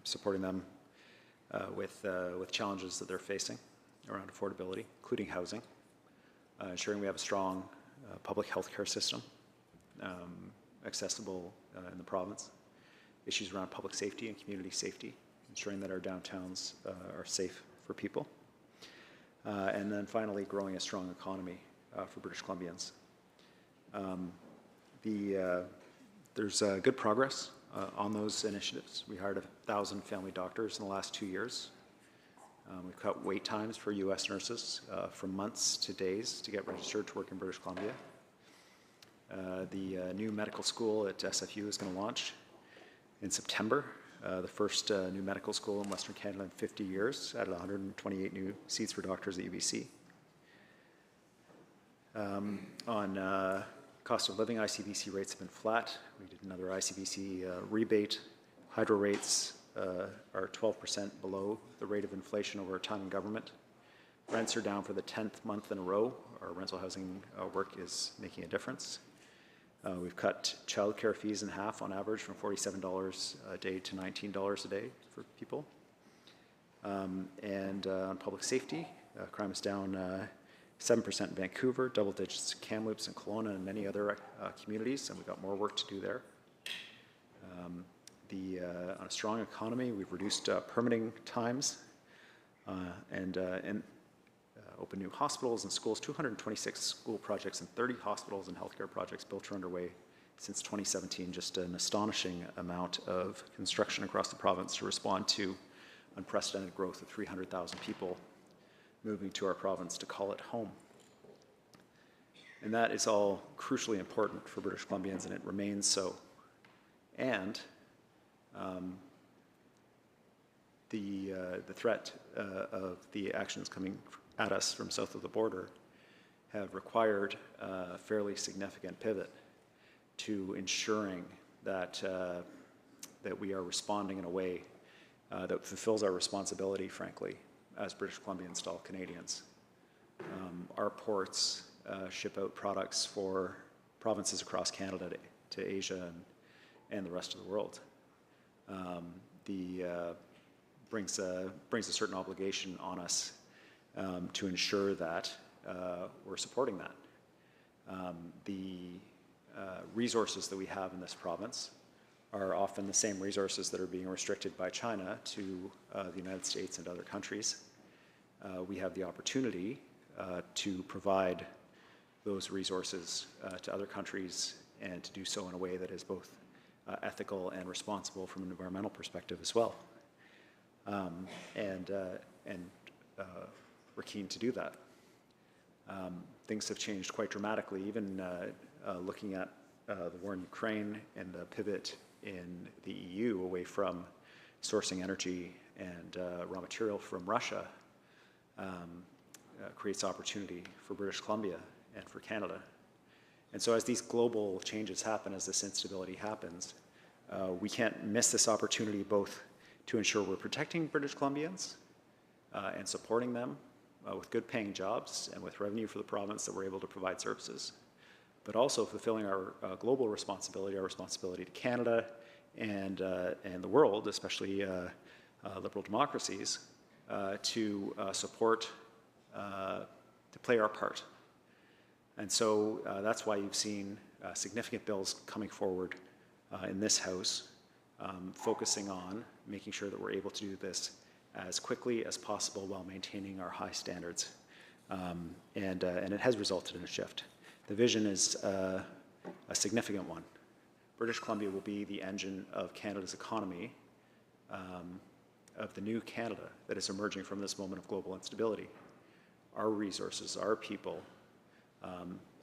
supporting them with challenges that they're facing around affordability, including housing, ensuring we have a strong public health care system, accessible in the province, issues around public safety and community safety, ensuring that our downtowns are safe for people, and then finally growing a strong economy for British Columbians. There's good progress on those initiatives. We hired 1,000 family doctors in the last 2 years. We've cut wait times for U.S. nurses from months to days to get registered to work in British Columbia. The new medical school at SFU is going to launch in September, the first new medical school in Western Canada in 50 years, added 128 new seats for doctors at UBC. On cost of living, ICBC rates have been flat. We did another ICBC rebate. Hydro rates are 12% below the rate of inflation over our time in government. Rents are down for the 10th month in a row. Our rental housing work is making a difference. We've cut childcare fees in half on average from $47 a day to $19 a day for people. And on public safety, crime is down 7% in Vancouver, double digits in Kamloops and Kelowna and many other communities, and we've got more work to do there. On a strong economy, we've reduced permitting times and opened new hospitals and schools. 226 school projects and 30 hospitals and healthcare projects built or underway since 2017. Just an astonishing amount of construction across the province to respond to unprecedented growth of 300,000 people moving to our province to call it home. And that is all crucially important for British Columbians, and it remains so. And the threat of the actions coming at us from south of the border have required a fairly significant pivot to ensuring that that we are responding in a way that fulfills our responsibility, frankly, as British Columbia-style Canadians. Our ports ship out products for provinces across Canada to Asia and the rest of the world. Brings a certain obligation on us to ensure that we're supporting that. The resources that we have in this province are often the same resources that are being restricted by China to the United States and other countries. We have the opportunity to provide those resources to other countries and to do so in a way that is both ethical and responsible from an environmental perspective as well. We're keen to do that. Things have changed quite dramatically, even looking at the war in Ukraine and the pivot in the EU away from sourcing energy and raw material from Russia creates opportunity for British Columbia and for Canada. And so as these global changes happen, as this instability happens, we can't miss this opportunity both to ensure we're protecting British Columbians and supporting them with good paying jobs and with revenue for the province that we're able to provide services, but also fulfilling our global responsibility, our responsibility to Canada and the world, especially liberal democracies, to support, to play our part. And so that's why you've seen significant bills coming forward in this House, focusing on making sure that we're able to do this as quickly as possible while maintaining our high standards. And it has resulted in a shift. The vision is a significant one. British Columbia will be the engine of Canada's economy, of the new Canada that is emerging from this moment of global instability. Our resources, our people,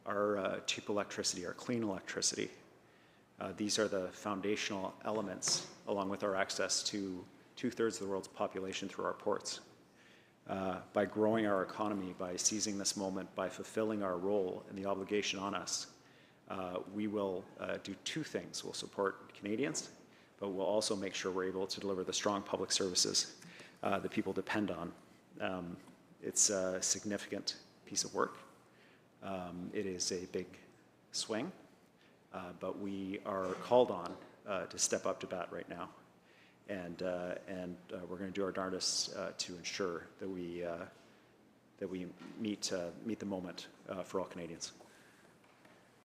our cheap electricity, our clean electricity, these are the foundational elements, along with our access to 2/3 of the world's population through our ports. By growing our economy, by seizing this moment, by fulfilling our role and the obligation on us, we will do two things. We'll support Canadians, but we'll also make sure we're able to deliver the strong public services that people depend on. It's a significant piece of work. It is a big swing, but we are called on to step up to bat right now, and we're going to do our darndest to ensure that we meet the moment for all Canadians.